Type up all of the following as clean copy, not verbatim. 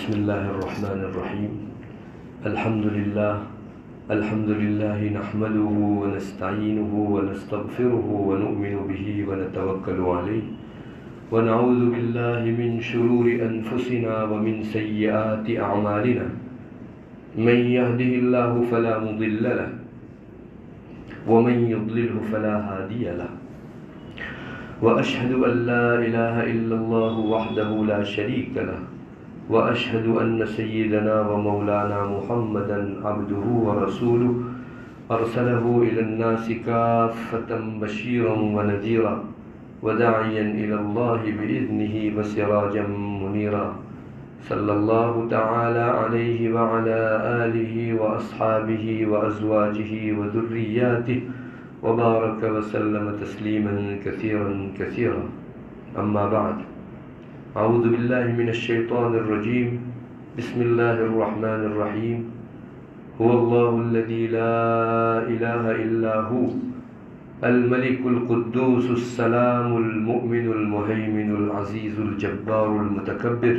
بسم الله الرحمن الرحيم. الحمد لله نحمده ونستعينه ونستغفره ونؤمن به ونتوكل عليه ونعوذ بالله من شرور أنفسنا ومن سيئات أعمالنا. من يهده الله فلا مضل له ومن يضلله فلا هادي له. وأشهد أن لا إله إلا الله وحده لا شريك له وأشهد أن سيدنا ومولانا محمدا عبده ورسوله أرسله إلى الناس كافة بشيرا ونذيرا وداعيا إلى الله بإذنه وسراجا منيرا. صلى الله تعالى عليه وعلى آله وأصحابه وأزواجه وذرياته وبارك وسلم تسليما كثيرا. أما بعد، أعوذ بالله من الشيطان الرجيم. بسم الله الرحمن الرحيم. هو الله الذي لا إله إلا هو الملك القدوس السلام المؤمن المهيمن العزيز الجبار المتكبر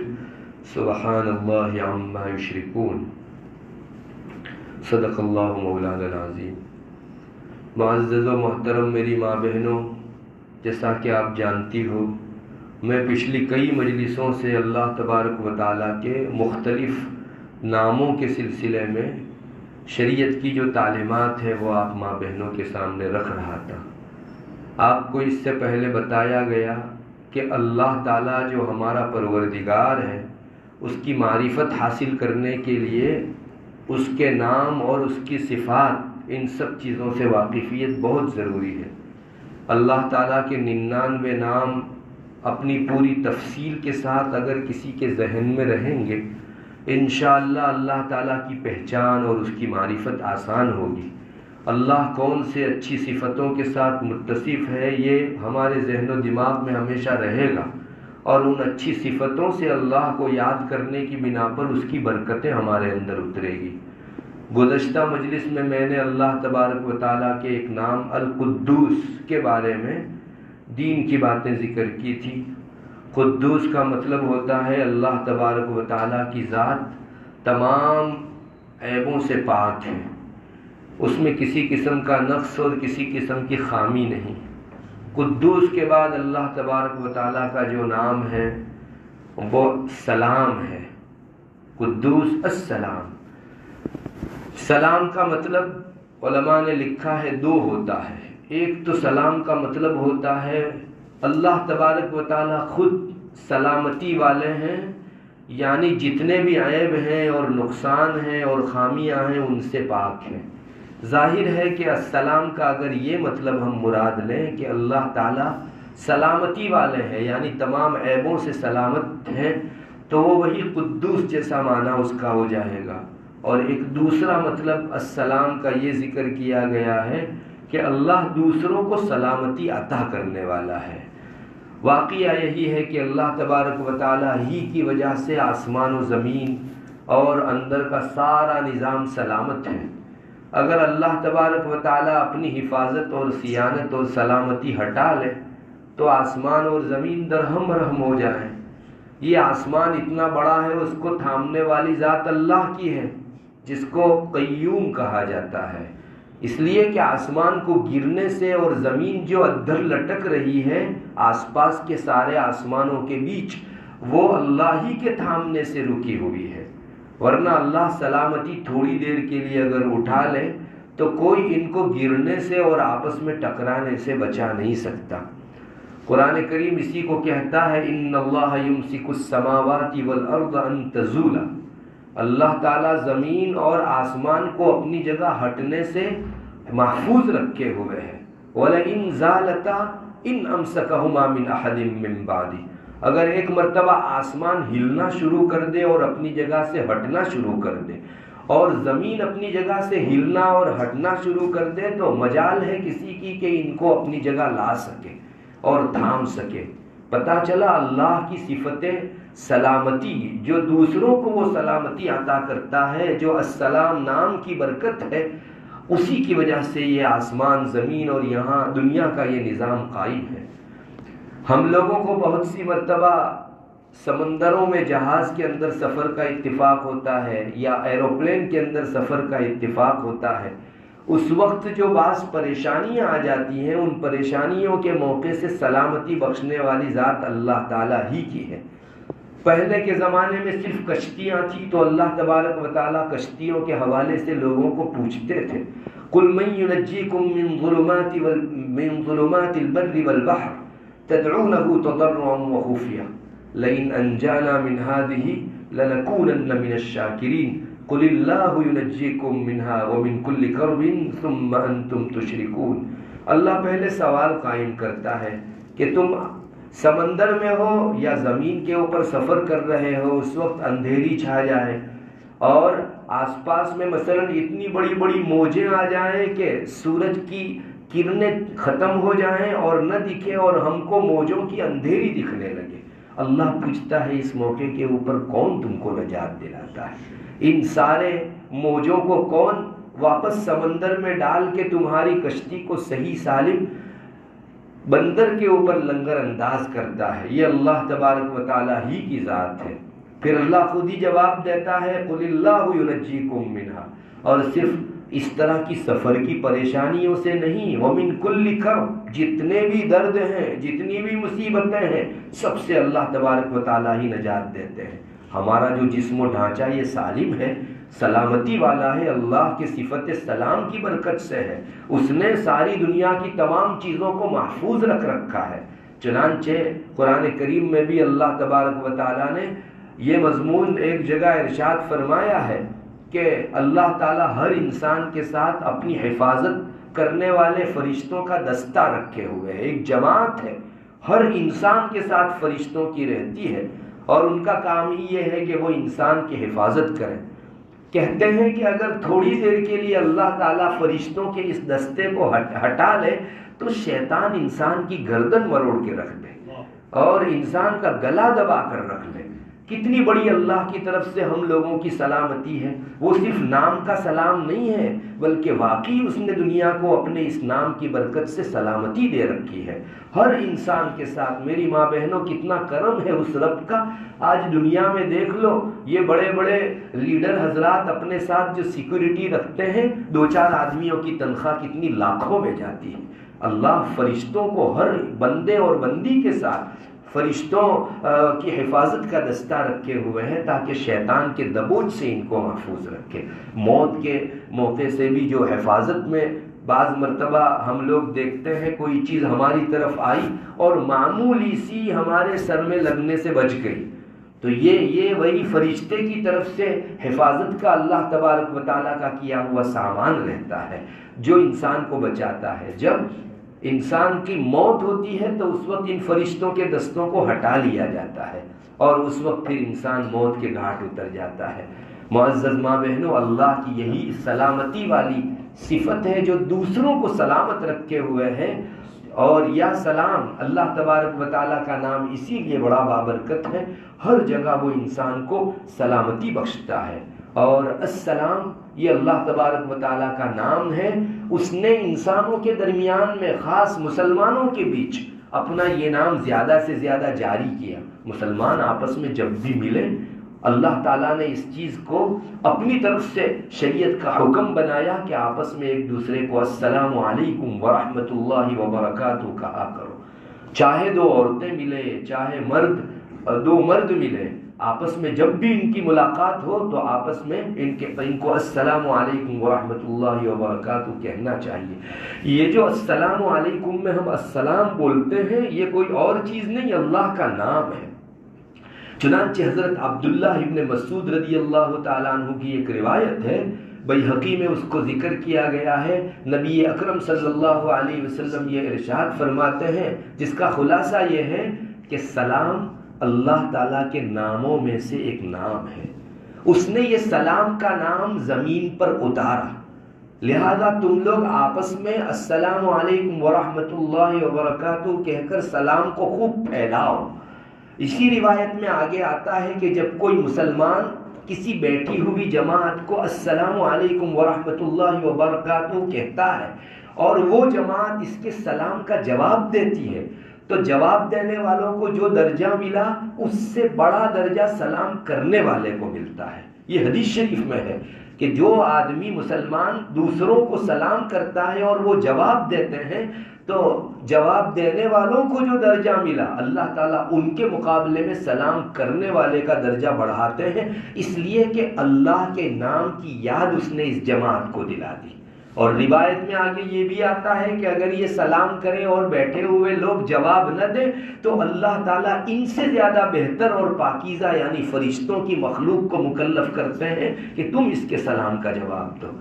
سبحان الله عما يشركون. صدق اللہ مولانا العظیم. معزز و محترم میری ماں بہنوں، جیسا کہ آپ جانتی ہو، میں پچھلی کئی مجلسوں سے اللہ تبارک و تعالیٰ کے مختلف ناموں کے سلسلے میں شریعت کی جو تعلیمات ہے وہ آپ ماں بہنوں کے سامنے رکھ رہا تھا. آپ کو اس سے پہلے بتایا گیا کہ اللہ تعالیٰ جو ہمارا پروردگار ہے، اس کی معرفت حاصل کرنے کے لیے اس کے نام اور اس کی صفات، ان سب چیزوں سے واقفیت بہت ضروری ہے. اللہ تعالیٰ کے 99 نام اپنی پوری تفصیل کے ساتھ اگر کسی کے ذہن میں رہیں گے، انشاءاللہ اللہ تعالیٰ کی پہچان اور اس کی معرفت آسان ہوگی. اللہ کون سے اچھی صفتوں کے ساتھ متصف ہے، یہ ہمارے ذہن و دماغ میں ہمیشہ رہے گا، اور ان اچھی صفتوں سے اللہ کو یاد کرنے کی بنا پر اس کی برکتیں ہمارے اندر اترے گی. گزشتہ مجلس میں نے اللہ تبارک و تعالیٰ کے ایک نام القدوس کے بارے میں دین کی باتیں ذکر کی تھی. قدوس کا مطلب ہوتا ہے اللہ تبارک و تعالیٰ کی ذات تمام عیبوں سے پاک ہے، اس میں کسی قسم کا نقص اور کسی قسم کی خامی نہیں. قدوس کے بعد اللہ تبارک و تعالیٰ کا جو نام ہے وہ سلام ہے. قدوس السلام. سلام کا مطلب علماء نے لکھا ہے دو ہوتا ہے. ایک تو سلام کا مطلب ہوتا ہے اللہ تبارک و تعالیٰ خود سلامتی والے ہیں، یعنی جتنے بھی عیب ہیں اور نقصان ہیں اور خامیاں ہیں ان سے پاک ہیں. ظاہر ہے کہ السلام کا اگر یہ مطلب ہم مراد لیں کہ اللہ تعالیٰ سلامتی والے ہیں، یعنی تمام عیبوں سے سلامت ہیں، تو وہ وہی قدوس جیسا معنی اس کا ہو جائے گا. اور ایک دوسرا مطلب السلام کا یہ ذکر کیا گیا ہے کہ اللہ دوسروں کو سلامتی عطا کرنے والا ہے. واقعہ یہی ہے کہ اللہ تبارک و تعالیٰ ہی کی وجہ سے آسمان و زمین اور اندر کا سارا نظام سلامت ہے. اگر اللہ تبارک و تعالیٰ اپنی حفاظت اور صیانت اور سلامتی ہٹا لے تو آسمان اور زمین درہم برہم ہو جائیں. یہ آسمان اتنا بڑا ہے، اس کو تھامنے والی ذات اللہ کی ہے، جس کو قیوم کہا جاتا ہے. اس لیے کہ آسمان کو گرنے سے اور زمین جو ادھر لٹک رہی ہے آس پاس کے سارے آسمانوں کے بیچ، وہ اللہ ہی کے تھامنے سے رکی ہوئی ہے. ورنہ اللہ سلامتی تھوڑی دیر کے لیے اگر اٹھا لے تو کوئی ان کو گرنے سے اور آپس میں ٹکرانے سے بچا نہیں سکتا. قرآن کریم اسی کو کہتا ہے ان اللہ یمسک السماوات والارض ان تزولا. اللہ تعالیٰ زمین اور آسمان کو اپنی جگہ ہٹنے سے محفوظ رکھے ہوئے ہیں. وَلَئِن زَالَتَا إِنْ أَمْسَكَهُمَا مِنْ أَحَدٍ مِّن بَعْدِهِ. اگر ایک مرتبہ آسمان ہلنا شروع کر دے اور اپنی جگہ سے ہٹنا شروع کر دے، اور زمین اپنی جگہ سے ہلنا اور ہٹنا شروع کر دے، تو مجال ہے کسی کی کہ ان کو اپنی جگہ لا سکے اور تھام سکے. پتہ چلا اللہ کی صفتیں سلامتی، جو دوسروں کو وہ سلامتی عطا کرتا ہے، جو السلام نام کی برکت ہے، اسی کی وجہ سے یہ آسمان زمین اور یہاں دنیا کا یہ نظام قائم ہے. ہم لوگوں کو بہت سی مرتبہ سمندروں میں جہاز کے اندر سفر کا اتفاق ہوتا ہے یا ایروپلین کے اندر سفر کا اتفاق ہوتا ہے، اس وقت جو بعض پریشانیاں آ جاتی ہیں، ان پریشانیوں کے موقع سے سلامتی بخشنے والی ذات اللہ تعالیٰ ہی کی ہے۔ پہلے کے زمانے میں صرف کشتیاں تھیں تو اللہ تبارک و تعالیٰ کشتیوں کے حوالے سے لوگوں کو پوچھتے تھے، قُلْ مَن يُنَجِّيكُم مِّن ظُلُمَاتِ الْبَرِّ وَالْبَحْرِ تَدْعُونَهُ تَضَرُّعًا وَخُفْيَةً لَئِنْ أَنْجَانَا مِنْ هَٰذِهِ لَنَكُونَنَّ مِنَ الشَّاكِرِينَ قُلِ اللَّهُ يُنَجِّيكُم مِّنْهَا وَمِن كُلِّ كَرْبٍ ثُمَّ أَنتُمْ تُشْرِكُونَ۔ اللہ پہلے سوال قائم کرتا ہے کہ تم سمندر میں ہو یا زمین کے اوپر سفر کر رہے ہو، اس وقت اندھیری چھا جائے اور آس پاس میں مثلا اتنی بڑی بڑی موجیں آ جائیں کہ سورج کی کرنیں ختم ہو جائیں اور نہ دکھے اور ہم کو موجوں کی اندھیری دکھنے لگے، اللہ پوچھتا ہے اس موقع کے اوپر کون تم کو نجات دلاتا ہے؟ ان سارے موجوں کو کون واپس سمندر میں ڈال کے تمہاری کشتی کو صحیح سالم بندر کے اوپر لنگر انداز کرتا ہے؟ یہ اللہ تبارک و تعالیٰ ہی کی ذات ہے۔ پھر اللہ خود ہی جواب دیتا ہے قُلِ اللَّهُ يُنَجِّيكُم مِّنْهَا، اور صرف اس طرح کی سفر کی پریشانیوں سے نہیں، وَمِن كُلِّ كَرْبٍ، جتنے بھی درد ہیں، جتنی بھی مصیبتیں ہیں، سب سے اللہ تبارک و تعالیٰ ہی نجات دیتے ہیں۔ ہمارا جو جسم و ڈھانچہ یہ سالم ہے، سلامتی والا ہے، اللہ کے صفت سلام کی برکت سے ہے، اس نے ساری دنیا کی تمام چیزوں کو محفوظ رکھ رکھا ہے۔ چنانچہ قرآن کریم میں بھی اللہ تبارک و تعالیٰ نے یہ مضمون ایک جگہ ارشاد فرمایا ہے کہ اللہ تعالیٰ ہر انسان کے ساتھ اپنی حفاظت کرنے والے فرشتوں کا دستہ رکھے ہوئے ہے، ایک جماعت ہے، ہر انسان کے ساتھ فرشتوں کی رہتی ہے اور ان کا کام ہی یہ ہے کہ وہ انسان کی حفاظت کریں۔ کہتے ہیں کہ اگر تھوڑی دیر کے لیے اللہ تعالیٰ فرشتوں کے اس دستے کو ہٹا لے تو شیطان انسان کی گردن مروڑ کے رکھ دے اور انسان کا گلا دبا کر رکھ لے۔ کتنی بڑی اللہ کی طرف سے ہم لوگوں کی سلامتی ہے، وہ صرف نام کا سلام نہیں ہے بلکہ واقعی اس نے دنیا کو اپنے اس نام کی برکت سے سلامتی دے رکھی ہے ہر انسان کے ساتھ۔ میری ماں بہنوں، کتنا کرم ہے اس رب کا۔ آج دنیا میں دیکھ لو، یہ بڑے بڑے لیڈر حضرات اپنے ساتھ جو سیکورٹی رکھتے ہیں، 2-4 آدمیوں کی تنخواہ کتنی لاکھوں میں جاتی ہے۔ اللہ فرشتوں کو ہر بندے اور بندی کے ساتھ فرشتوں کی حفاظت کا دستہ رکھے ہوئے ہیں تاکہ شیطان کے دبوچ سے ان کو محفوظ رکھے۔ موت کے موقع سے بھی جو حفاظت میں بعض مرتبہ ہم لوگ دیکھتے ہیں کوئی چیز ہماری طرف آئی اور معمولی سی ہمارے سر میں لگنے سے بچ گئی، تو یہ وہی فرشتے کی طرف سے حفاظت کا اللہ تبارک و تعالیٰ کا کیا ہوا سامان رہتا ہے جو انسان کو بچاتا ہے۔ جب انسان کی موت ہوتی ہے تو اس وقت ان فرشتوں کے دستوں کو ہٹا لیا جاتا ہے اور اس وقت پھر انسان موت کے گھاٹ اتر جاتا ہے۔ معزز ماں بہنوں، اللہ کی یہی سلامتی والی صفت ہے جو دوسروں کو سلامت رکھے ہوئے ہے، اور یا سلام اللہ تبارک و تعالیٰ کا نام اسی لیے بڑا بابرکت ہے، ہر جگہ وہ انسان کو سلامتی بخشتا ہے۔ اور السلام یہ اللہ تبارک و تعالیٰ کا نام ہے، اس نے انسانوں کے درمیان میں خاص مسلمانوں کے بیچ اپنا یہ نام زیادہ سے زیادہ جاری کیا۔ مسلمان آپس میں جب بھی ملے، اللہ تعالیٰ نے اس چیز کو اپنی طرف سے شریعت کا حکم بنایا کہ آپس میں ایک دوسرے کو السلام علیکم ورحمۃ اللہ وبرکاتہ کہا کرو۔ چاہے 2 عورتیں ملے، چاہے 2 مرد ملے، آپس میں جب بھی ان کی ملاقات ہو تو آپس میں ان کو السلام علیکم ورحمۃ اللہ وبرکاتہ کہنا چاہیے۔ یہ جو السلام علیکم میں ہم السلام بولتے ہیں، یہ کوئی اور چیز نہیں، اللہ کا نام ہے۔ چنانچہ حضرت عبداللہ ابن مسعود رضی اللہ تعالیٰ عنہ کی ایک روایت ہے، بیہقی میں اس کو ذکر کیا گیا ہے، نبی اکرم صلی اللہ علیہ وسلم یہ ارشاد فرماتے ہیں جس کا خلاصہ یہ ہے کہ سلام اللہ تعالیٰ کے ناموں میں سے ایک نام ہے، اس نے یہ سلام کا نام زمین پر اتارا، لہذا تم لوگ آپس میں السلام علیکم ورحمۃ اللہ وبرکاتہ کہہ کر سلام کو خوب پھیلاؤ۔ اسی روایت میں آگے آتا ہے کہ جب کوئی مسلمان کسی بیٹھی ہوئی جماعت کو السلام علیکم ورحمۃ اللہ وبرکاتہ کہتا ہے اور وہ جماعت اس کے سلام کا جواب دیتی ہے تو جواب دینے والوں کو جو درجہ ملا اس سے بڑا درجہ سلام کرنے والے کو ملتا ہے۔ یہ حدیث شریف میں ہے کہ جو آدمی مسلمان دوسروں کو سلام کرتا ہے اور وہ جواب دیتے ہیں تو جواب دینے والوں کو جو درجہ ملا اللہ تعالیٰ ان کے مقابلے میں سلام کرنے والے کا درجہ بڑھاتے ہیں، اس لیے کہ اللہ کے نام کی یاد اس نے اس جماعت کو دلا دی۔ اور روایت میں آگے یہ بھی آتا ہے کہ اگر یہ سلام کریں اور بیٹھے ہوئے لوگ جواب نہ دیں تو اللہ تعالیٰ ان سے زیادہ بہتر اور پاکیزہ یعنی فرشتوں کی مخلوق کو مکلف کرتے ہیں کہ تم اس کے سلام کا جواب دو۔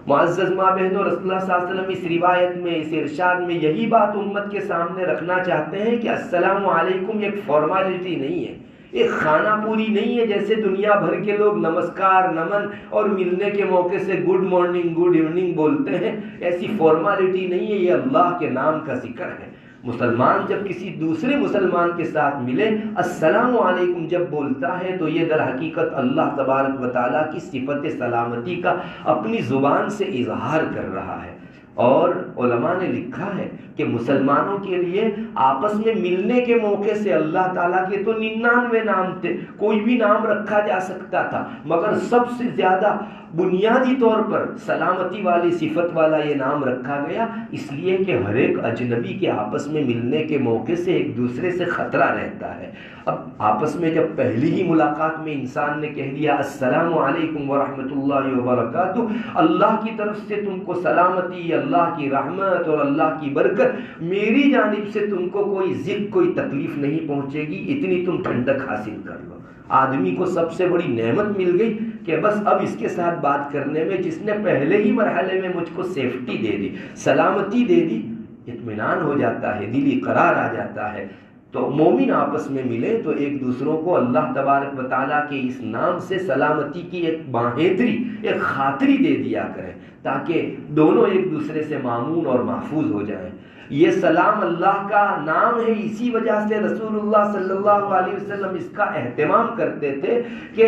معزز ماں بہنوں، رسول اللہ صلی اللہ علیہ وسلم اس روایت میں، اس ارشاد میں یہی بات امت کے سامنے رکھنا چاہتے ہیں کہ السلام علیکم ایک فارمیلٹی نہیں ہے، ایک خانہ پوری نہیں ہے جیسے دنیا بھر کے لوگ نمسکار، نمن اور ملنے کے موقع سے گڈ مارننگ، گڈ ایوننگ بولتے ہیں۔ ایسی فارمیلٹی نہیں ہے، یہ اللہ کے نام کا ذکر ہے۔ مسلمان جب کسی دوسرے مسلمان کے ساتھ ملے السلام علیکم جب بولتا ہے تو یہ در حقیقت اللہ تبارک و تعالیٰ کی صفت سلامتی کا اپنی زبان سے اظہار کر رہا ہے۔ اور علماء نے لکھا ہے کہ مسلمانوں کے لیے آپس میں ملنے کے موقع سے اللہ تعالیٰ کے تو 99 نام تھے، کوئی بھی نام رکھا جا سکتا تھا، مگر سب سے زیادہ بنیادی طور پر سلامتی والی صفت والا یہ نام رکھا گیا، اس لیے کہ ہر ایک اجنبی کے آپس میں ملنے کے موقع سے ایک دوسرے سے خطرہ رہتا ہے۔ اب آپس میں جب پہلی ہی ملاقات میں انسان نے کہہ دیا السلام علیکم ورحمۃ اللہ وبرکاتہ، اللہ کی طرف سے تم کو سلامتی، اللہ کی رحمت اور اللہ کی برکت، میری جانب سے تم کو کوئی ضد، کوئی تکلیف نہیں پہنچے گی، اتنی تم ٹھنڈک حاصل کر لو۔ آدمی کو سب سے بڑی نعمت مل گئی کہ بس اب اس کے ساتھ بات کرنے میں جس نے پہلے ہی مرحلے میں مجھ کو سیفٹی دے دی، سلامتی دے دی، اطمینان ہو جاتا ہے، دلی قرار آ جاتا ہے۔ تو مومن آپس میں ملے تو ایک دوسروں کو اللہ تبارک و تعالیٰ کے اس نام سے سلامتی کی ایک باہیدری، ایک خاطری دے دیا کریں تاکہ دونوں ایک دوسرے سے مامون اور محفوظ ہو جائیں۔ یہ سلام اللہ کا نام ہے، اسی وجہ سے رسول اللہ صلی اللہ علیہ وسلم اس کا اہتمام کرتے تھے کہ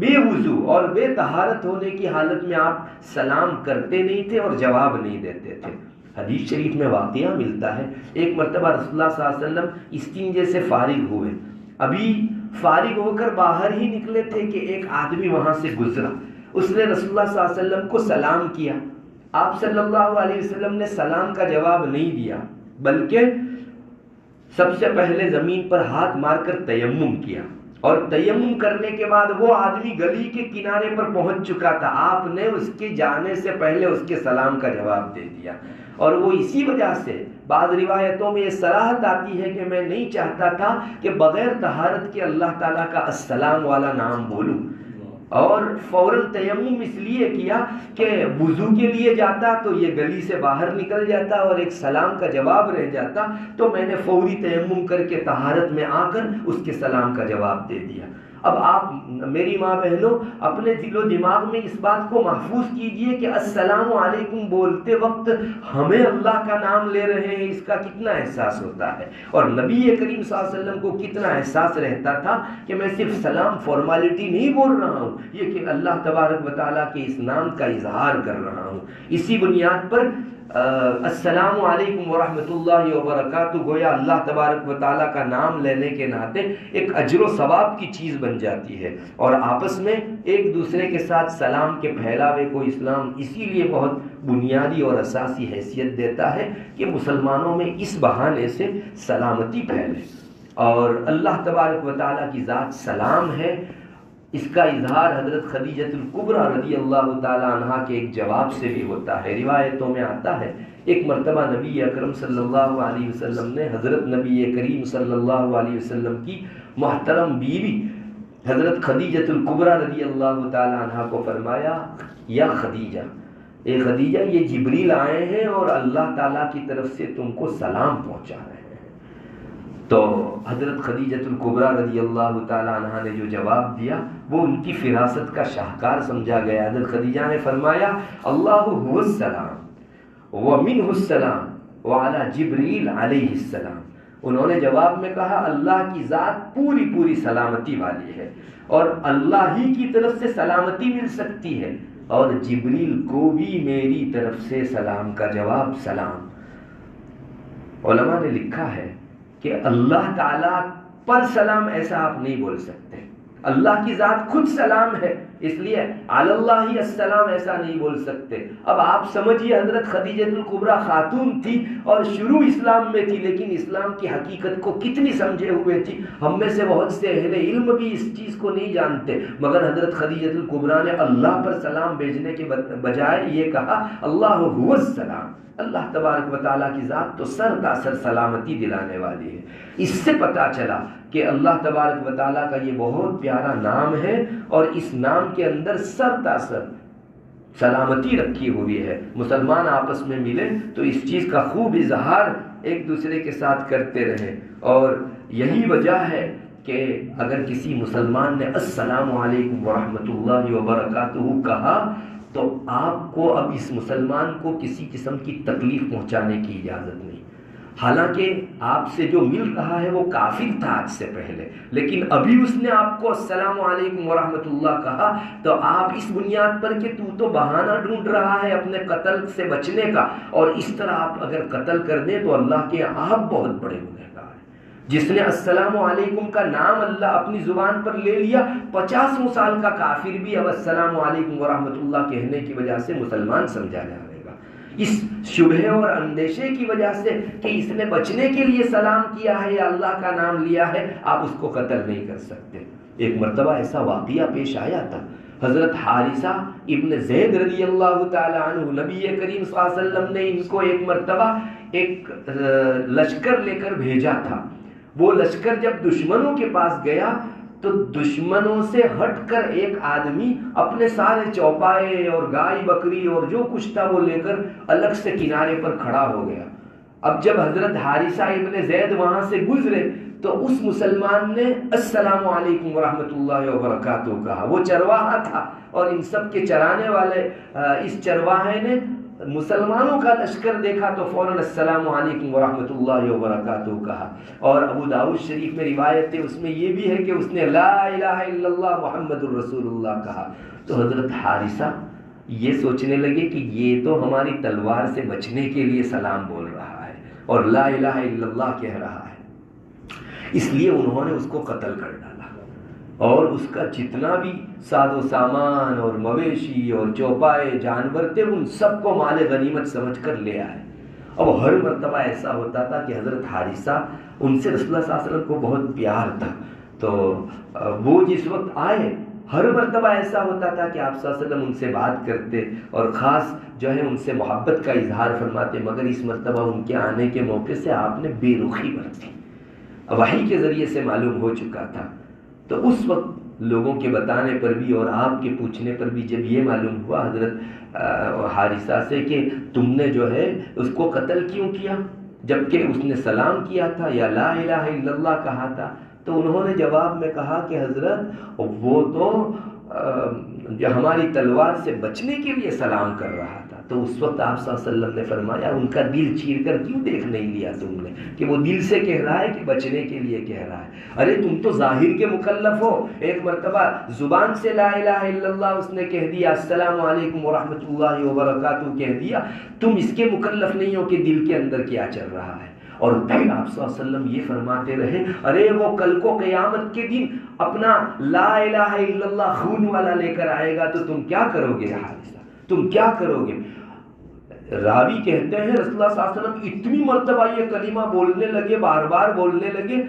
بے وضو اور بے طہارت ہونے کی حالت میں آپ سلام کرتے نہیں تھے اور جواب نہیں دیتے تھے۔ حدیث شریف میں واقعہ ملتا ہے، ایک مرتبہ رسول اللہ صلی اللہ علیہ وسلم استنجے سے فارغ ہوئے، ابھی فارغ ہو کر باہر ہی نکلے تھے کہ ایک آدمی وہاں سے گزرا، اس نے رسول اللہ صلی اللہ علیہ وسلم کو سلام کیا۔ آپ صلی اللہ علیہ وسلم نے سلام کا جواب نہیں دیا بلکہ سب سے پہلے زمین پر ہاتھ مار کر تیمم کیا، اور تیمم کرنے کے بعد وہ آدمی گلی کے کنارے پر پہنچ چکا تھا، آپ نے اس کے جانے سے پہلے اس کے سلام کا جواب دے دیا۔ اور وہ اسی وجہ سے بعض روایتوں میں یہ صراحت آتی ہے کہ میں نہیں چاہتا تھا کہ بغیر طہارت کے اللہ تعالیٰ کا السلام والا نام بولوں، اور فوراً تیمم اس لیے کیا کہ وضو کے لیے جاتا تو یہ گلی سے باہر نکل جاتا اور ایک سلام کا جواب رہ جاتا، تو میں نے فوری تیمم کر کے طہارت میں آ کر اس کے سلام کا جواب دے دیا۔ اب آپ میری ماں بہنوں اپنے دل و دماغ میں اس بات کو محفوظ کیجئے کہ السلام علیکم بولتے وقت ہمیں اللہ کا نام لے رہے ہیں، اس کا کتنا احساس ہوتا ہے، اور نبی کریم صلی اللہ علیہ وسلم کو کتنا احساس رہتا تھا کہ میں صرف سلام فارمیلٹی نہیں بول رہا ہوں، یہ کہ اللہ تبارک و تعالیٰ کے اس نام کا اظہار کر رہا ہوں۔ اسی بنیاد پر السلام علیکم ورحمۃ اللہ وبرکاتہ گویا اللہ تبارک و تعالیٰ کا نام لینے کے ناطے ایک اجر و ثواب کی چیز بن جاتی ہے، اور آپس میں ایک دوسرے کے ساتھ سلام کے پھیلاوے کو اسلام اسی لیے بہت بنیادی اور اساسی حیثیت دیتا ہے کہ مسلمانوں میں اس بہانے سے سلامتی پھیلے۔ اور اللہ تبارک و تعالیٰ کی ذات سلام ہے، اس کا اظہار حضرت خدیجہ الکبریٰ رضی اللہ تعالیٰ عنہا کے ایک جواب سے بھی ہوتا ہے۔ روایتوں میں آتا ہے ایک مرتبہ نبی اکرم صلی اللہ علیہ وسلم نے حضرت نبی کریم صلی اللہ علیہ وسلم کی محترم بیوی حضرت خدیجہ الکبریٰ رضی اللہ تعالیٰ عنہا کو فرمایا، یا خدیجہ، اے خدیجہ، یہ جبریل آئے ہیں اور اللہ تعالیٰ کی طرف سے تم کو سلام پہنچا رہے ہیں۔ تو حضرت خدیجہ الکبریٰ رضی اللہ تعالیٰ عنہا نے جو جواب دیا وہ ان کی فراست کا شاہکار سمجھا گیا۔ حضرت خدیجہ نے فرمایا، اللہ هو السلام ومنہ السلام وعلی جبریل علیہ السلام۔ انہوں نے جواب میں کہا اللہ کی ذات پوری پوری سلامتی والی ہے، اور اللہ ہی کی طرف سے سلامتی مل سکتی ہے، اور جبریل کو بھی میری طرف سے سلام کا جواب سلام۔ علماء نے لکھا ہے کہ اللہ تعالیٰ پر سلام ایسا آپ نہیں بول سکتے. اللہ کی ذات خود سلام ہے، اس لیے علی اللہ السلام ایسا نہیں بول سکتے. اب آپ سمجھیے حضرت خدیجہ الکبریٰ خاتون تھی اور شروع اسلام میں تھی، لیکن اسلام کی حقیقت کو کتنی سمجھے ہوئے تھی. ہم میں سے بہت سے اہل علم بھی اس چیز کو نہیں جانتے، مگر حضرت خدیجہ الکبریٰ نے اللہ پر سلام بھیجنے کے بجائے یہ کہا اللہ هو السلام. اللہ تبارک و تعالیٰ کی ذات تو سر تا سر سلامتی دلانے والی ہے. اس سے پتہ چلا کہ اللہ تبارک و تعالیٰ کا یہ بہت پیارا نام ہے اور اس نام کے اندر سر تا سر سلامتی رکھی ہوئی ہے. مسلمان آپس میں ملیں تو اس چیز کا خوب اظہار ایک دوسرے کے ساتھ کرتے رہیں. اور یہی وجہ ہے کہ اگر کسی مسلمان نے السلام علیکم ورحمۃ اللہ وبرکاتہ کہا تو آپ کو اب اس مسلمان کو کسی قسم کی تکلیف پہنچانے کی اجازت نہیں. حالانکہ آپ سے جو مل رہا ہے وہ کافر تھا آج سے پہلے، لیکن ابھی اس نے آپ کو السلام علیکم ورحمۃ اللہ کہا تو آپ اس بنیاد پر کہ تو بہانہ ڈھونڈ رہا ہے اپنے قتل سے بچنے کا، اور اس طرح آپ اگر قتل کر دیں تو اللہ کے آپ بہت بڑے گنہگار ہیں. جس نے السلام علیکم کا نام اللہ اپنی زبان پر لے لیا، 50 سال کا کافر بھی اب السلام علیکم ورحمۃ اللہ کہنے کی وجہ سے مسلمان سمجھا جائے گا. اس شبہے اور اندیشے کی وجہ سے کہ اس نے بچنے کے لیے سلام کیا ہے یا اللہ کا نام لیا ہے، آپ اس کو قتل نہیں کر سکتے. ایک مرتبہ ایسا واقعہ پیش آیا تھا. حضرت حارثہ ابن زید رضی اللہ تعالی عنہ، نبی کریم صلی اللہ علیہ وسلم نے ان کو ایک مرتبہ ایک لشکر لے کر بھیجا تھا. وہ لشکر جب دشمنوں کے پاس گیا تو دشمنوں سے ہٹ کر ایک آدمی اپنے سارے چوپائے اور گائے بکری اور جو کچھ تھا وہ لے کر الگ سے کنارے پر کھڑا ہو گیا. اب جب حضرت حارثہ ابن زید وہاں سے گزرے تو اس مسلمان نے السلام علیکم ورحمۃ اللہ وبرکاتہ کہا. وہ چرواہا تھا اور ان سب کے چرانے والے اس چرواہے نے مسلمانوں کا لشکر دیکھا تو فوراً السلام علیکم ورحمۃ اللہ وبرکاتہ کہا. اور ابو داؤد شریف میں روایت ہے، اس میں یہ بھی ہے کہ اس نے لا الہ الا اللہ محمد الرسول اللہ کہا. تو حضرت حارثہ یہ سوچنے لگے کہ یہ تو ہماری تلوار سے بچنے کے لیے سلام بول رہا ہے اور لا الہ الا اللہ کہہ رہا ہے. اس لیے انہوں نے اس کو قتل کر ڈالا اور اس کا جتنا بھی ساز و سامان اور مویشی اور چوپائے جانور تھے ان سب کو مال غنیمت سمجھ کر لے آئے. اب ہر مرتبہ ایسا ہوتا تھا کہ حضرت حارثہ ان سے رسول اللہ صلی اللہ علیہ وسلم کو بہت پیار تھا، تو وہ جس وقت آئے ہر مرتبہ ایسا ہوتا تھا کہ آپ صلی اللہ علیہ وسلم ان سے بات کرتے اور خاص جو ہے ان سے محبت کا اظہار فرماتے، مگر اس مرتبہ ان کے آنے کے موقع سے آپ نے بے رخی برتی. وحی کے ذریعے سے معلوم ہو چکا تھا. تو اس وقت لوگوں کے بتانے پر بھی اور آپ کے پوچھنے پر بھی جب یہ معلوم ہوا حضرت حارثہ سے کہ تم نے جو ہے اس کو قتل کیوں کیا جبکہ اس نے سلام کیا تھا یا لا الہ الا اللہ کہا تھا، تو انہوں نے جواب میں کہا کہ حضرت وہ تو جو ہماری تلوار سے بچنے کے لیے سلام کر رہا تھا. تو اس وقت آپ صلی اللہ علیہ وسلم نے فرمایا ان کا دل چیر کر کیوں دیکھ نہیں لیا تم نے کہ وہ دل سے کہہ رہا ہے کہ بچنے کے لیے کہہ رہا ہے. ارے تم تو ظاہر کے مکلف ہو، ایک مرتبہ زبان سے لا الہ الا اللہ اس نے کہہ دیا، السلام علیکم ورحمۃ اللہ وبرکاتہ کہہ دیا، تم اس کے مکلف نہیں ہو کہ دل کے اندر کیا چل رہا ہے. اور پھر آپ صلی اللہ علیہ وسلم یہ فرماتے رہے، ارے وہ کل کو قیامت کے دن اپنا لا الہ الا اللہ خون والا لے کر آئے گا تو تم کیا کرو گے حارثہ، تم کیا کرو گے. راوی کہتے ہیں رسول اللہ صلی اللہ علیہ وسلم اتنی مرتبہ یہ کلمہ بولنے لگے، بار بار بولنے لگے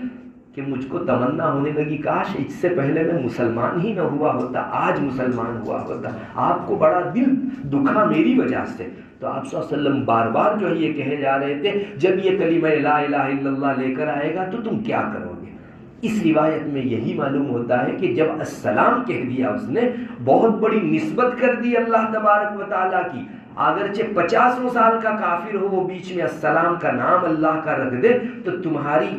کہ مجھ کو تمنا ہونے لگی کاش اس سے پہلے میں مسلمان ہی نہ ہوا ہوتا، آج مسلمان ہوا ہوتا. آپ کو بڑا دل دکھا میری وجہ سے. تو آپ صلی اللہ علیہ وسلم بار بار جو ہے یہ کہے جا رہے تھے جب یہ کلمہ لا الہ الا اللہ لے کر آئے گا تو تم کیا کرو گے. اس روایت میں یہی معلوم ہوتا ہے کہ جب السلام کہہ دیا اس نے بہت بڑی نسبت کر دی اللہ تبارک و تعالیٰ کی. اگرچہ 50 سال کا کافر ہو وہ بیچ میں السلام کا نام اللہ کا رکھ دے تو تمہاری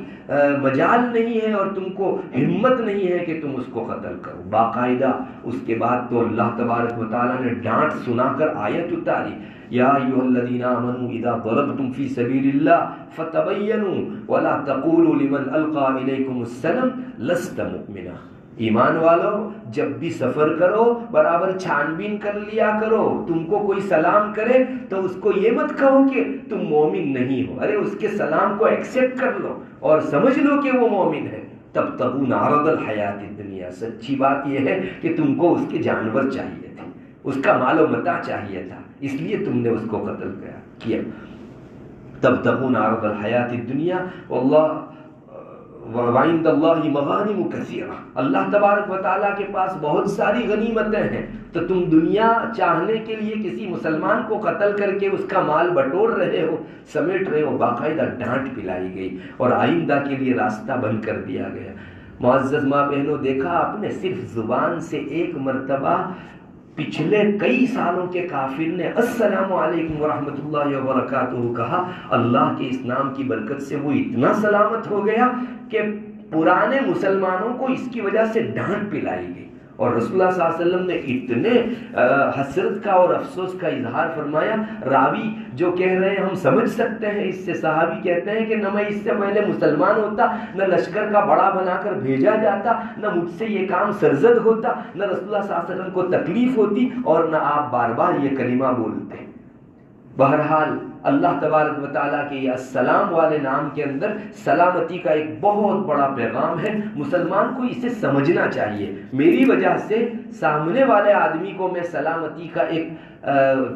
مجال نہیں ہے اور تم کو ہمت نہیں ہے کہ تم اس کو قتل کرو. باقاعدہ اس کے بعد تو اللہ تبارک و تعالیٰ نے ڈانٹ سنا کر آیت اتاری، یا ایھا الذین آمنوا اذا ضربتم فی سبیل اللہ فتبینوا ولا تقولوا لمن القى الیکم السلام لست مؤمنا. ایمان والو جب بھی سفر کرو برابر چھان بین کر لیا کرو. تم کو کوئی سلام کرے تو اس کو یہ مت کہو کہ تم مومن نہیں ہو. ارے اس کے سلام کو ایکسیپٹ کر لو اور سمجھ لو کہ وہ مومن ہے. تبتغون عرض الحیات الدنیا. سچی بات یہ ہے کہ تم کو اس کے جانور چاہیے تھے, اس کا مال و متاع چاہیے تھا, اس لیے تم نے اس کو قتل کیا. تبتغون عرض الحیات الدنیا واللہ وعند اللہ مغانم کثیرہ. اللہ تبارک و تعالیٰ کے پاس بہت ساری غنیمتیں ہیں, تو تم دنیا چاہنے کے لیے کسی مسلمان کو قتل کر کے اس کا مال بٹور رہے ہو, سمیٹ رہے ہو. باقاعدہ ڈانٹ پلائی گئی اور آئندہ کے لیے راستہ بند کر دیا گیا. معزز ماں بہنوں, دیکھا آپ نے صرف زبان سے ایک مرتبہ پچھلے کئی سالوں کے کافر نے السلام علیکم ورحمۃ اللہ وبرکاتہ کہا. اللہ کے اس نام کی برکت سے وہ اتنا سلامت ہو گیا کہ پرانے مسلمانوں کو اس کی وجہ سے ڈانٹ پلائی گئی. اور رسول اللہ صلی اللہ علیہ وسلم نے اتنے حسرت کا اور افسوس کا اظہار فرمایا. راوی جو کہہ رہے ہیں ہم سمجھ سکتے ہیں اس سے, صحابی کہتے ہیں کہ نہ میں اس سے پہلے مسلمان ہوتا, نہ لشکر کا بڑا بنا کر بھیجا جاتا, نہ مجھ سے یہ کام سرزد ہوتا, نہ رسول اللہ صلی اللہ علیہ وسلم کو تکلیف ہوتی, اور نہ آپ بار بار یہ کلمہ بولتے. بہرحال اللہ تبارک و تعالیٰ کے یہ السلام والے نام کے اندر سلامتی کا ایک بہت بڑا پیغام ہے. مسلمان کو اسے سمجھنا چاہیے. میری وجہ سے سامنے والے آدمی کو میں سلامتی کا ایک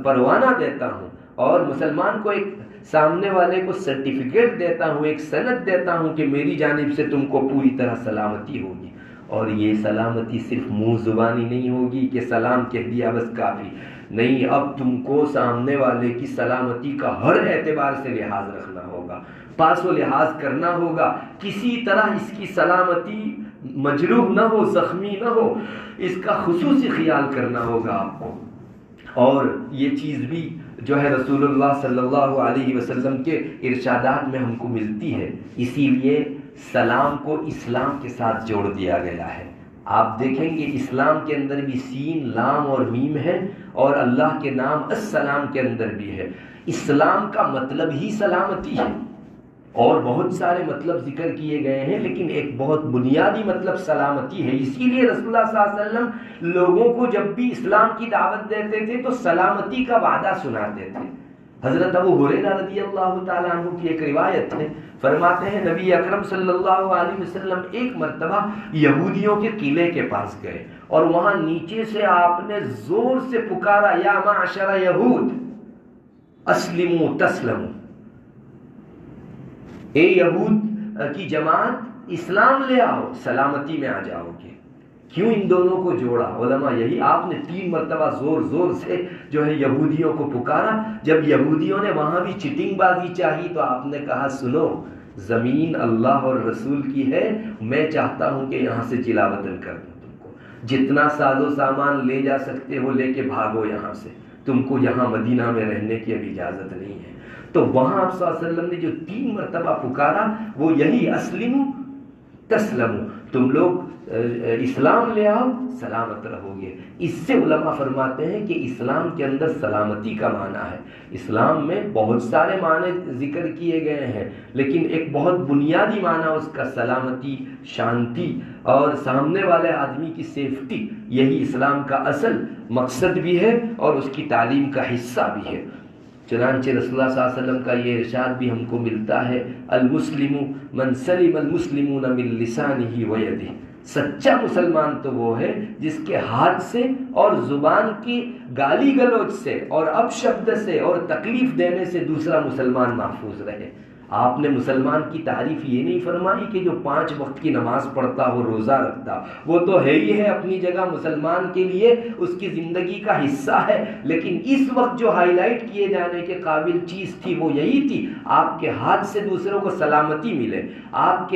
پروانہ دیتا ہوں, اور مسلمان کو ایک سامنے والے کو سرٹیفکیٹ دیتا ہوں, ایک سند دیتا ہوں کہ میری جانب سے تم کو پوری طرح سلامتی ہوگی. اور یہ سلامتی صرف منہ زبانی نہیں ہوگی کہ سلام کہہ دیا بس کافی نہیں. اب تم کو سامنے والے کی سلامتی کا ہر اعتبار سے لحاظ رکھنا ہوگا, پاس و لحاظ کرنا ہوگا. کسی طرح اس کی سلامتی مجروح نہ ہو, زخمی نہ ہو, اس کا خصوصی خیال کرنا ہوگا آپ کو. اور یہ چیز بھی جو ہے رسول اللہ صلی اللہ علیہ وسلم کے ارشادات میں ہم کو ملتی ہے. اسی لیے سلام کو اسلام کے ساتھ جوڑ دیا گیا ہے. آپ دیکھیں گے اسلام کے اندر بھی سین, لام اور میم ہے, اور اللہ کے نام السلام کے اندر بھی ہے. اسلام کا مطلب ہی سلامتی ہے, اور بہت سارے مطلب ذکر کیے گئے ہیں, لیکن ایک بہت بنیادی مطلب سلامتی ہے. اسی لیے رسول اللہ صلی اللہ علیہ وسلم لوگوں کو جب بھی اسلام کی دعوت دیتے تھے تو سلامتی کا وعدہ سناتے تھے. حضرت ابو ہریرہ رضی اللہ تعالیٰ عنہ کی ایک روایت ہے, فرماتے ہیں نبی اکرم صلی اللہ علیہ وسلم ایک مرتبہ یہودیوں کے قلعے کے پاس گئے, اور وہاں نیچے سے آپ نے زور سے پکارا, یا معشر یہود اسلموا تسلموا, اے یہود کی جماعت اسلام لے آؤ, سلامتی میں آ جاؤ گے. کیوں ان دونوں کو جوڑا علماء؟ یہی آپ نے 3 مرتبہ زور زور سے جو ہے یہودیوں کو پکارا. جب یہودیوں نے وہاں بھی چٹنگ بازی چاہی تو آپ نے کہا سنو, زمین اللہ اور رسول کی ہے, میں چاہتا ہوں کہ یہاں سے جلا وطن کر دوں تم کو. جتنا ساز و سامان لے جا سکتے ہو لے کے بھاگو یہاں سے, تم کو یہاں مدینہ میں رہنے کی اب اجازت نہیں ہے. تو وہاں آپ صلی اللہ علیہ وسلم نے جو 3 مرتبہ پکارا وہ یہی اسلموا تسلموا, تم لوگ اسلام لے آؤ سلامت رہو گے. اس سے علماء فرماتے ہیں کہ اسلام کے اندر سلامتی کا معنی ہے. اسلام میں بہت سارے معنی ذکر کیے گئے ہیں, لیکن ایک بہت بنیادی معنی اس کا سلامتی, شانتی اور سامنے والے آدمی کی سیفٹی, یہی اسلام کا اصل مقصد بھی ہے اور اس کی تعلیم کا حصہ بھی ہے. چنانچہ رسول اللہ صلی اللہ علیہ وسلم کا یہ ارشاد بھی ہم کو ملتا ہے, المسلم من سلم المسلمون من لسانہ و یدہ, سچا مسلمان تو وہ ہے جس کے ہاتھ سے اور زبان کی گالی گلوچ سے اور اپشبد سے اور تکلیف دینے سے دوسرا مسلمان محفوظ رہے. آپ نے مسلمان کی تعریف یہ نہیں فرمائی کہ جو 5 وقت کی نماز پڑھتا ہو, روزہ رکھتا, وہ تو ہے ہی ہے اپنی جگہ, مسلمان کے لیے اس کی زندگی کا حصہ ہے, لیکن اس وقت جو ہائی لائٹ کیے جانے کے قابل چیز تھی وہ یہی تھی آپ کے ہاتھ سے دوسروں کو سلامتی ملے, آپ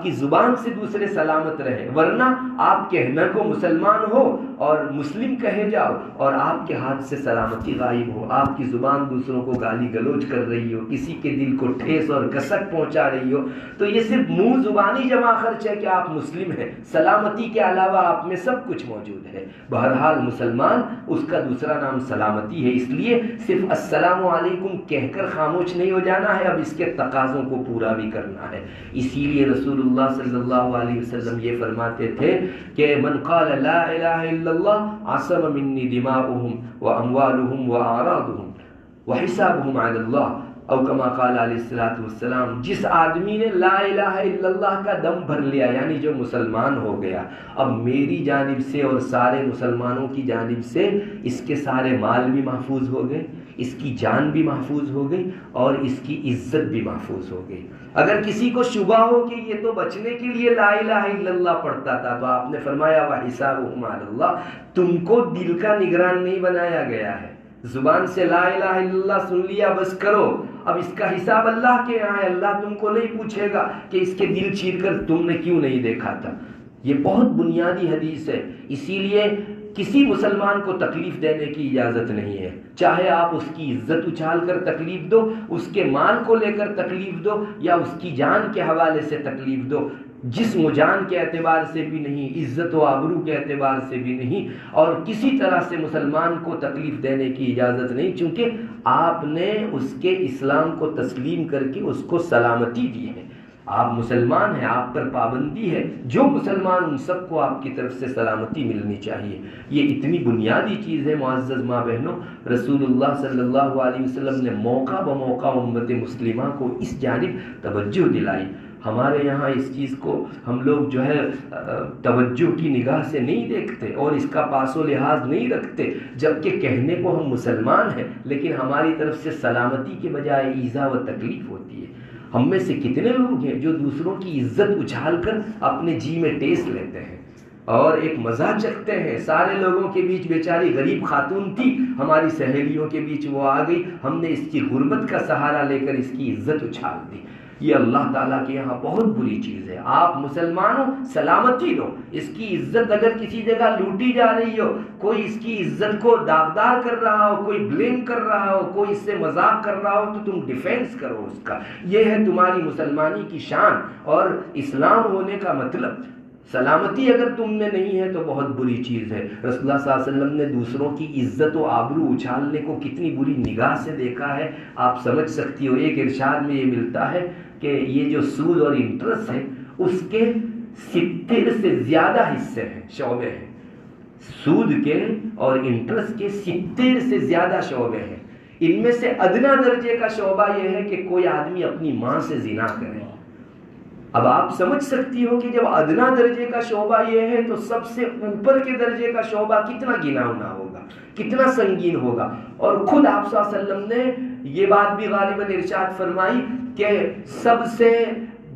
کی زبان سے دوسرے سلامت رہے. ورنہ آپ کہنا کو مسلمان ہو اور مسلم کہے جاؤ اور آپ کے ہاتھ سے سلامتی غائب ہو, آپ کی زبان دوسروں کو گالی گلوچ کر رہی ہو, کسی کے دل کو ٹھیس اور کسک پہنچا رہی ہو, تو یہ صرف منہ زبانی جمع خرچ ہے کہ آپ مسلم ہیں. سلامتی کے علاوہ آپ میں سب کچھ موجود ہے. بہرحال مسلمان اس کا دوسرا نام سلامتی ہے. اس لیے صرف السلام علیکم کہہ کر خاموش نہیں ہو جانا ہے, اب اس کے تقاضوں کو پورا بھی کرنا ہے. اسی لیے رسول اللہ صلی اللہ علیہ وسلم یہ فرماتے تھے کہ من قال لا الہ الا اللہ عصم منی دماؤہم واموالہم واعراضہم وحسابہم علی اللہ، او کما قال علیہ الصلوۃ والسلام، جس آدمی نے لا الہ الا اللہ کا دم بھر لیا، یعنی جو مسلمان ہو گیا، اب میری جانب سے اور سارے مسلمانوں کی جانب سے اس کے سارے مال بھی محفوظ ہو گئے، اس کی جان بھی محفوظ ہو گئی اور اس کی عزت بھی محفوظ ہو گئی۔ اگر کسی کو شبہ ہو کہ یہ تو بچنے کے لیے لا الہ الا اللہ پڑھتا تھا، تو آپ نے فرمایا وَحِسَابُهُمْ عَلَى اللَّهِ، تم کو دل کا نگران نہیں بنایا گیا ہے، زبان سے لا الہ الا اللہ سن لیا بس کرو، اب اس کا حساب اللہ کے یہاں ہے، اللہ تم کو نہیں پوچھے گا کہ اس کے دل چیر کر تم نے کیوں نہیں دیکھا تھا۔ یہ بہت بنیادی حدیث ہے، اسی لیے کسی مسلمان کو تکلیف دینے کی اجازت نہیں ہے، چاہے آپ اس کی عزت اچھال کر تکلیف دو، اس کے مال کو لے کر تکلیف دو، یا اس کی جان کے حوالے سے تکلیف دو، جسم و جان کے اعتبار سے بھی نہیں، عزت و آبرو کے اعتبار سے بھی نہیں، اور کسی طرح سے مسلمان کو تکلیف دینے کی اجازت نہیں، چونکہ آپ نے اس کے اسلام کو تسلیم کر کے اس کو سلامتی دی ہے۔ آپ مسلمان ہیں، آپ پر پابندی ہے، جو مسلمان ان سب کو آپ کی طرف سے سلامتی ملنی چاہیے۔ یہ اتنی بنیادی چیز ہے معزز ماں بہنوں، رسول اللہ صلی اللہ علیہ وسلم نے موقع بموقع امت مسلمہ کو اس جانب توجہ دلائی۔ ہمارے یہاں اس چیز کو ہم لوگ جو ہے توجہ کی نگاہ سے نہیں دیکھتے اور اس کا پاس و لحاظ نہیں رکھتے، جبکہ کہنے کو ہم مسلمان ہیں لیکن ہماری طرف سے سلامتی کے بجائے ایذا و تکلیف ہوتی ہے۔ ہم میں سے کتنے لوگ ہیں جو دوسروں کی عزت اچھال کر اپنے جی میں ٹیس لیتے ہیں اور ایک مزہ چکھتے ہیں۔ سارے لوگوں کے بیچ بیچاری غریب خاتون تھی، ہماری سہیلیوں کے بیچ وہ آ گئی، ہم نے اس کی غربت کا سہارا لے کر اس کی عزت اچھال دی۔ یہ اللہ تعالیٰ کے یہاں بہت بری چیز ہے۔ آپ مسلمانوں سلامتی دو، اس کی عزت اگر کسی جگہ لوٹی جا رہی ہو، کوئی اس کی عزت کو داغدار کر رہا ہو، کوئی بلیم کر رہا ہو، کوئی اس سے مذاق کر رہا ہو، تو تم ڈیفینس کرو اس کا۔ یہ ہے تمہاری مسلمانی کی شان اور اسلام ہونے کا مطلب۔ سلامتی اگر تم میں نہیں ہے تو بہت بری چیز ہے۔ رسول اللہ صلی اللہ علیہ وسلم نے دوسروں کی عزت و آبرو اچھالنے کو کتنی بری نگاہ سے دیکھا ہے، آپ سمجھ سکتی ہو۔ ایک ارشاد میں یہ ملتا ہے کہ یہ جو سود اور انٹرسٹ ہے اس کے 70 سے زیادہ حصے ہیں، شعبے ہیں، سود کے اور انٹرسٹ کے 70 سے زیادہ شعبے ہیں۔ ان میں سے ادنا درجے کا شعبہ یہ ہے کہ کوئی آدمی اپنی ماں سے زنا کرے۔ اب آپ سمجھ سکتی ہو کہ جب ادنا درجے کا شعبہ یہ ہے تو سب سے اوپر کے درجے کا شعبہ کتنا گناؤنا ہوگا، کتنا سنگین ہوگا۔ اور خود آپ صلی اللہ علیہ وسلم نے یہ بات بھی غالباً ارشاد فرمائی کہ سب سے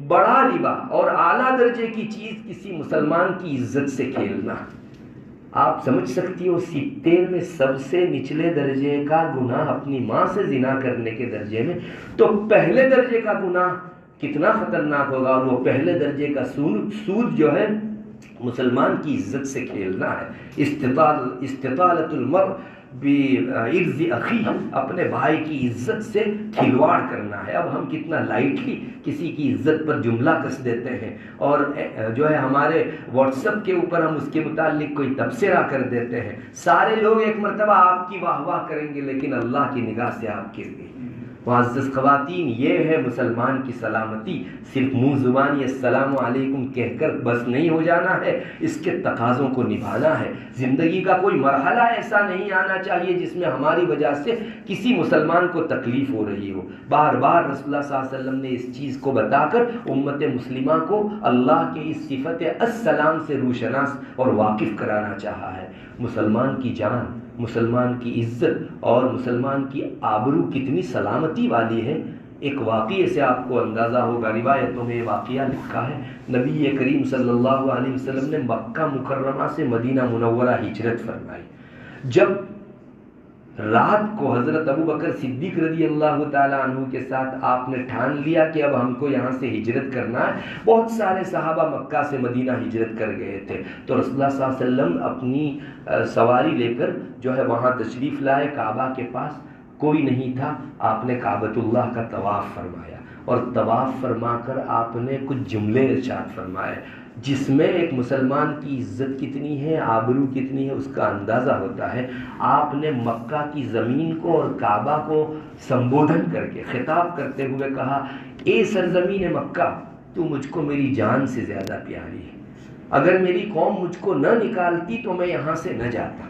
بڑا ربا اور اعلیٰ درجے کی چیز کسی مسلمان کی عزت سے کھیلنا۔ آپ سمجھ سکتی ہو 70 میں سب سے نچلے درجے کا گناہ اپنی ماں سے زنا کرنے کے درجے میں، تو پہلے درجے کا گناہ کتنا خطرناک ہوگا۔ اور وہ پہلے درجے کا سود جو ہے مسلمان کی عزت سے کھیلنا ہے۔ استطالت المرء بعرض اخی، اپنے بھائی کی عزت سے کھلواڑ کرنا ہے۔ اب ہم کتنا لائٹلی کسی کی عزت پر جملہ کس دیتے ہیں، اور جو ہے ہمارے واٹس ایپ کے اوپر ہم اس کے متعلق کوئی تبصرہ کر دیتے ہیں۔ سارے لوگ ایک مرتبہ آپ کی واہ واہ کریں گے لیکن اللہ کی نگاہ سے آپ گر گئے۔ معزز خواتین، یہ ہے مسلمان کی سلامتی۔ صرف منہ زبانی السلام علیکم کہہ کر بس نہیں ہو جانا ہے، اس کے تقاضوں کو نبھانا ہے۔ زندگی کا کوئی مرحلہ ایسا نہیں آنا چاہیے جس میں ہماری وجہ سے کسی مسلمان کو تکلیف ہو رہی ہو۔ بار بار رسول اللہ صلی اللہ علیہ وسلم نے اس چیز کو بتا کر امت مسلمہ کو اللہ کے اس صفت السلام سے روشناس اور واقف کرانا چاہا ہے۔ مسلمان کی جان، مسلمان کی عزت اور مسلمان کی آبرو کتنی سلامتی والی ہے۔ ایک واقعے سے آپ کو اندازہ ہوگا، روایتوں میں یہ واقعہ لکھا ہے، نبی کریم صلی اللہ علیہ وسلم نے مکہ مکرمہ سے مدینہ منورہ ہجرت فرمائی۔ جب رات کو حضرت ابوبکر صدیق رضی اللہ تعالیٰ عنہ کے ساتھ آپ نے ٹھان لیا کہ اب ہم کو یہاں سے ہجرت کرنا ہے، بہت سارے صحابہ مکہ سے مدینہ ہجرت کر گئے تھے، تو رسول اللہ صلی اللہ علیہ وسلم اپنی سواری لے کر جو ہے وہاں تشریف لائے، کعبہ کے پاس کوئی نہیں تھا۔ آپ نے کعبۃ اللہ کا طواف فرمایا اور طواف فرما کر آپ نے کچھ جملے ارشاد فرمائے جس میں ایک مسلمان کی عزت کتنی ہے، آبرو کتنی ہے، اس کا اندازہ ہوتا ہے۔ آپ نے مکہ کی زمین کو اور کعبہ کو سمبودھن کر کے خطاب کرتے ہوئے کہا، اے سرزمین مکہ، تو مجھ کو میری جان سے زیادہ پیاری ہے۔ اگر میری قوم مجھ کو نہ نکالتی تو میں یہاں سے نہ جاتا۔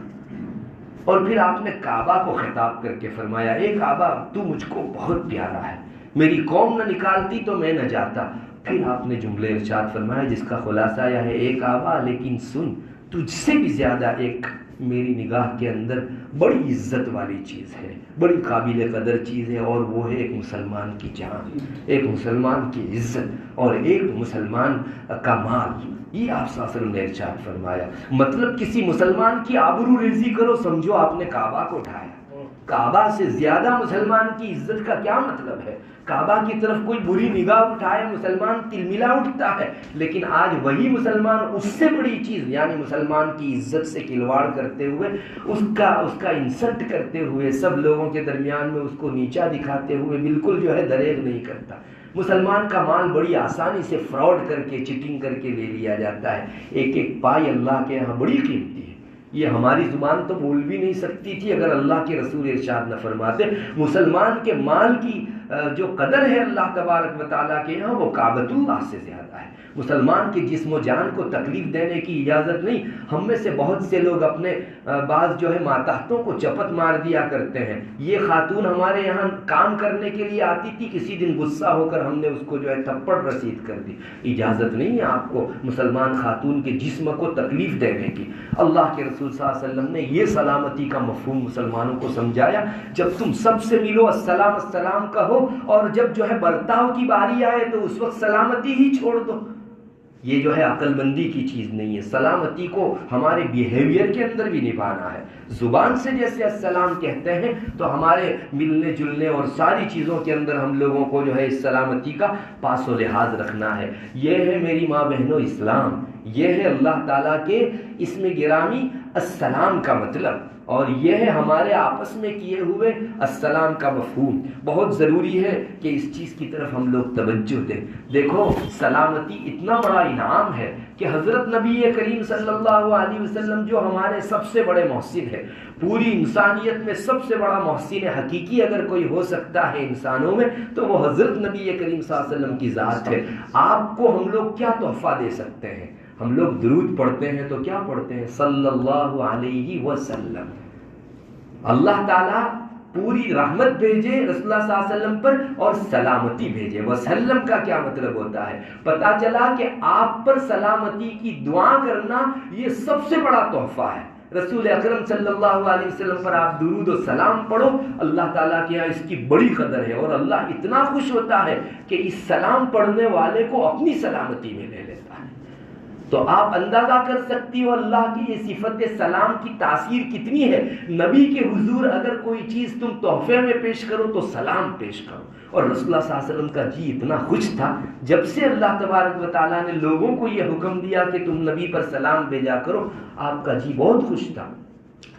اور پھر آپ نے کعبہ کو خطاب کر کے فرمایا، اے کعبہ تو مجھ کو بہت پیارا ہے، میری قوم نہ نکالتی تو میں نہ جاتا۔ پھر آپ نے جملے ارشاد فرمایا جس کا خلاصہ یہ ہے، اے کعبہ لیکن سن، تجھ سے بھی زیادہ ایک میری نگاہ کے اندر بڑی عزت والی چیز ہے، بڑی قابل قدر چیز ہے، اور وہ ہے ایک مسلمان کی جان، ایک مسلمان کی عزت اور ایک مسلمان کا مال۔ یہ آپ صلی اللہ علیہ وسلم نے ارشاد فرمایا۔ مطلب کسی مسلمان کی آبرو ریزی کرو، سمجھو آپ نے کعبہ کو اٹھایا۔ کعبہ سے زیادہ مسلمان کی عزت کا کیا مطلب ہے؟ کعبہ کی طرف کوئی بری نگاہ اٹھائے مسلمان تلملا اٹھتا ہے، لیکن آج وہی مسلمان اس سے بڑی چیز یعنی مسلمان کی عزت سے کھلواڑ کرتے ہوئے، اس کا انسلٹ کرتے ہوئے، سب لوگوں کے درمیان میں اس کو نیچا دکھاتے ہوئے بالکل جو ہے دریغ نہیں کرتا۔ مسلمان کا مال بڑی آسانی سے فراڈ کر کے، چیٹنگ کر کے لے لیا جاتا ہے۔ ایک ایک پائی اللہ کے یہاں بڑی قیمتی ہے، یہ ہماری زبان تو بول بھی نہیں سکتی تھی اگر اللہ کے رسول ارشاد نہ فرماتے۔ مسلمان کے مال کی جو قدر ہے اللہ تبارک و تعالیٰ کے یہاں، وہ کعبۃ اللہ سے زیادہ ہے۔ مسلمان کے جسم و جان کو تکلیف دینے کی اجازت نہیں۔ ہم میں سے بہت سے لوگ اپنے بعض جو ہے ماتحتوں کو چپت مار دیا کرتے ہیں۔ یہ خاتون ہمارے یہاں کام کرنے کے لیے آتی تھی، کسی دن غصہ ہو کر ہم نے اس کو جو ہے تھپڑ رسید کر دی۔ اجازت نہیں ہے آپ کو مسلمان خاتون کے جسم کو تکلیف دینے کی۔ اللہ کے رسول صلی اللہ علیہ وسلم نے یہ سلامتی کا مفہوم مسلمانوں کو سمجھایا، جب تم سب سے ملو السلام السلام کہو، اور جب جو ہے برتاؤ کی باری آئے تو اس وقت سلامتی ہی چھوڑ دو۔ یہ جو ہے عقل مندی کی چیز نہیں ہے۔ سلامتی کو ہمارے بیہیویئر کے اندر بھی نبھانا ہے۔ زبان سے جیسے السلام کہتے ہیں تو ہمارے ملنے جلنے اور ساری چیزوں کے اندر ہم لوگوں کو جو ہے اس سلامتی کا پاس و لحاظ رکھنا ہے۔ یہ ہے میری ماں بہنوں اسلام، یہ ہے اللہ تعالیٰ کے اسم گرامی السلام کا مطلب، اور یہ ہے ہمارے آپس میں کیے ہوئے السلام کا مفہوم۔ بہت ضروری ہے کہ اس چیز کی طرف ہم لوگ توجہ دیں۔ دیکھو سلامتی اتنا بڑا انعام ہے کہ حضرت نبی کریم صلی اللہ علیہ وسلم جو ہمارے سب سے بڑے محسن ہے، پوری انسانیت میں سب سے بڑا محسن حقیقی اگر کوئی ہو سکتا ہے انسانوں میں تو وہ حضرت نبی کریم صلی اللہ علیہ وسلم کی ذات ہے۔ آپ کو ہم لوگ کیا تحفہ دے سکتے ہیں؟ ہم لوگ درود پڑھتے ہیں تو کیا پڑھتے ہیں؟ صلی اللہ علیہ وسلم۔ اللہ تعالیٰ پوری رحمت بھیجے رسول اللہ صلی اللہ علیہ وسلم پر اور سلامتی بھیجے۔ وسلم کا کیا مطلب ہوتا ہے؟ پتا چلا کہ آپ پر سلامتی کی دعا کرنا یہ سب سے بڑا تحفہ ہے۔ رسول اکرم صلی اللہ علیہ وسلم پر آپ درود و سلام پڑھو، اللہ تعالیٰ کے یہاں اس کی بڑی قدر ہے، اور اللہ اتنا خوش ہوتا ہے کہ اس سلام پڑھنے والے کو اپنی سلامتی میں لے لیتا ہے۔ تو آپ اندازہ کر سکتی ہو اللہ کی یہ صفت سلام کی تاثیر کتنی ہے۔ نبی کے حضور اگر کوئی چیز تم تحفے میں پیش کرو تو سلام پیش کرو، اور رسول اللہ صلی اللہ علیہ وسلم کا جی اتنا خوش تھا جب سے اللہ تبارک و تعالیٰ نے لوگوں کو یہ حکم دیا کہ تم نبی پر سلام بھیجا کرو، آپ کا جی بہت خوش تھا۔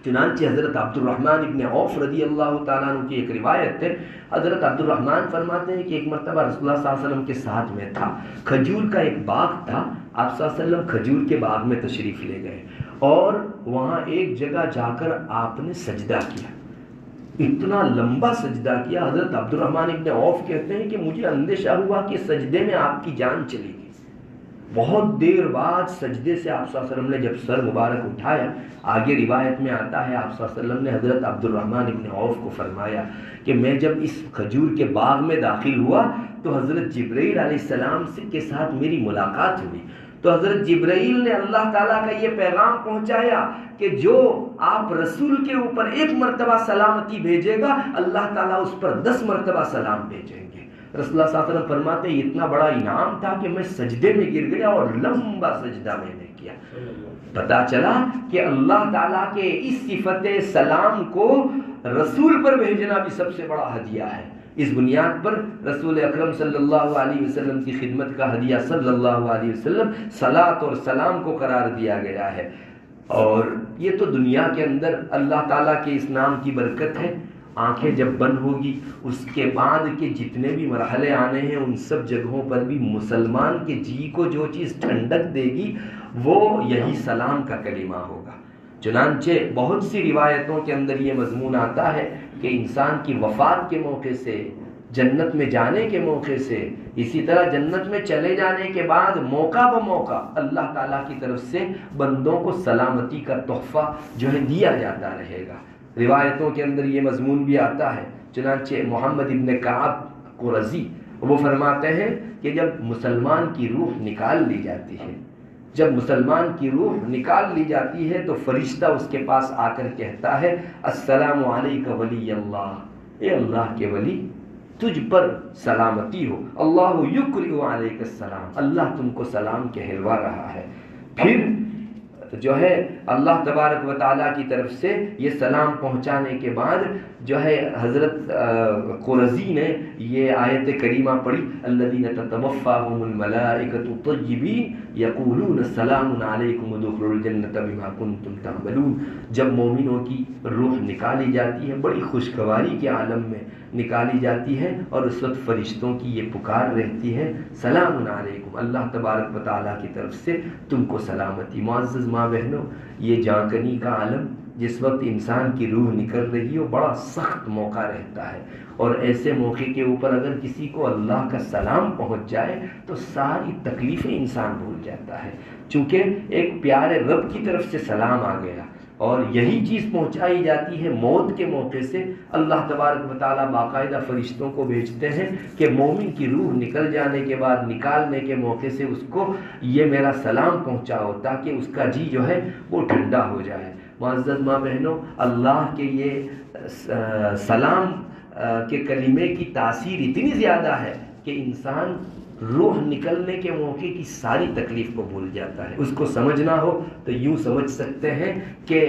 چنانچہ حضرت عبد الرحمن ابن عوف رضی اللہ تعالیٰ عنہ کی ایک روایت ہے، حضرت عبد الرحمن فرماتے ہیں کہ ایک مرتبہ رسول اللہ صلی اللہ علیہ وسلم کے ساتھ میں تھا، کھجور کا ایک باغ تھا، آپ صلی اللہ علیہ وسلم کھجور کے باغ میں تشریف لے گئے اور وہاں ایک جگہ جا کر آپ نے سجدہ کیا، اتنا لمبا سجدہ کیا۔ حضرت عبد الرحمن ابن عوف کہتے ہیں کہ مجھے اندیشہ ہوا کہ سجدے میں آپ کی جان چلی گئی۔ بہت دیر بعد سجدے سے آپ صلی اللہ علیہ وسلم نے جب سر مبارک اٹھایا، آگے روایت میں آتا ہے آپ صلی اللہ علیہ وسلم نے حضرت عبد الرحمن ابن عوف کو فرمایا کہ میں جب اس کھجور کے باغ میں داخل ہوا تو حضرت جبرائیل علیہ السلام کے ساتھ میری ملاقات ہوئی، تو حضرت جبرائیل نے اللہ تعالیٰ کا یہ پیغام پہنچایا کہ جو آپ رسول کے اوپر ایک مرتبہ سلامتی بھیجے گا اللہ تعالیٰ اس پر 10 مرتبہ سلام بھیجیں گے۔ رسول اللہ صلی اللہ علیہ وسلم فرماتے ہیں اتنا بڑا انعام تھا کہ میں سجدے میں گر گیا اور لمبا سجدہ میں نے کیا۔ پتا چلا کہ اللہ تعالیٰ کے اس صفت سلام کو رسول پر بھیجنا بھی سب سے بڑا ہدیہ ہے۔ اس بنیاد پر رسول اکرم صلی اللہ علیہ وسلم کی خدمت کا ہدیہ صلی اللہ علیہ وسلم صلاۃ اور سلام کو قرار دیا گیا ہے، اور یہ تو دنیا کے اندر اللہ تعالیٰ کے اس نام کی برکت ہے۔ آنکھیں جب بند ہوگی اس کے بعد کے جتنے بھی مرحلے آنے ہیں ان سب جگہوں پر بھی مسلمان کے جی کو جو چیز ٹھنڈک دے گی وہ یہی سلام کا کلمہ ہوگا۔ چنانچہ بہت سی روایتوں کے اندر یہ مضمون آتا ہے کہ انسان کی وفات کے موقع سے جنت میں جانے کے موقع سے، اسی طرح جنت میں چلے جانے کے بعد موقع بموقع اللہ تعالیٰ کی طرف سے بندوں کو سلامتی کا تحفہ جو ہے دیا جاتا رہے گا۔ روایتوں کے اندر یہ مضمون بھی آتا ہے، چنانچہ محمد ابن کعب قرظی وہ فرماتے ہیں کہ جب مسلمان کی روح نکال لی جاتی ہے، جب مسلمان کی روح نکال لی جاتی ہے تو فرشتہ اس کے پاس آ کر کہتا ہے السلام علیک ولی اللہ، اے اللہ کے ولی تجھ پر سلامتی ہو، اللہ یقرئ علیک السلام، اللہ تم کو سلام کہلوا رہا ہے۔ پھر جو ہے اللہ تبارک و تعالیٰ کی طرف سے یہ سلام پہنچانے کے بعد جو ہے حضرت قرظی نے یہ آیت کریمہ پڑھی الذین تتوفاہم الملائکۃ طیبین یقولون سلام علیکم ادخلوا الجنۃ بما کنتم تعملون۔ جب مومنوں کی روح نکالی جاتی ہے بڑی خوشگواری کے عالم میں نکالی جاتی ہے، اور اس وقت فرشتوں کی یہ پکار رہتی ہے سلام علیکم، اللہ تبارک و تعالیٰ کی طرف سے تم کو سلامتی۔ معزز ماں بہنوں، یہ جانکنی کا عالم جس وقت انسان کی روح نکل رہی ہو بڑا سخت موقع رہتا ہے، اور ایسے موقع کے اوپر اگر کسی کو اللہ کا سلام پہنچ جائے تو ساری تکلیفیں انسان بھول جاتا ہے، چونکہ ایک پیارے رب کی طرف سے سلام آ گیا۔ اور یہی چیز پہنچائی جاتی ہے موت کے موقع سے، اللہ تبارک و تعالیٰ باقاعدہ فرشتوں کو بھیجتے ہیں کہ مومن کی روح نکل جانے کے بعد نکالنے کے موقع سے اس کو یہ میرا سلام پہنچاؤ تاکہ اس کا جی جو ہے وہ ٹھنڈا ہو جائے۔ معزز ماں بہنوں، اللہ کے یہ سلام کے کلمے کی تاثیر اتنی زیادہ ہے کہ انسان روح نکلنے کے موقع کی ساری تکلیف کو بھول جاتا ہے۔ اس کو سمجھنا ہو تو یوں سمجھ سکتے ہیں کہ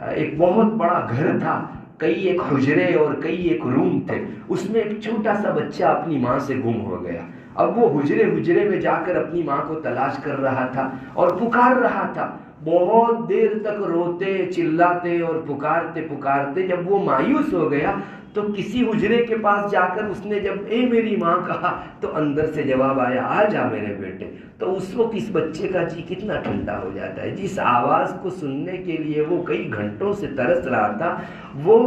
ایک بہت بڑا گھر تھا، کئی ایک حجرے اور کئی ایک روم تھے، اس میں ایک چھوٹا سا بچہ اپنی ماں سے گم ہو گیا۔ اب وہ حجرے میں جا کر اپنی ماں کو تلاش کر رہا تھا اور پکار رہا تھا، بہت دیر تک روتے چلاتے اور پکارتے جب وہ مایوس ہو گیا تو کسی حجرے کے پاس جا کر اس نے جب اے میری ماں کہا تو اندر سے جواب آیا آ جا میرے بیٹے۔ تو اس وقت اس بچے کا جی کتنا ٹھنڈا ہو جاتا ہے، جس آواز کو سننے کے لیے وہ کئی گھنٹوں سے ترس رہا تھا، وہ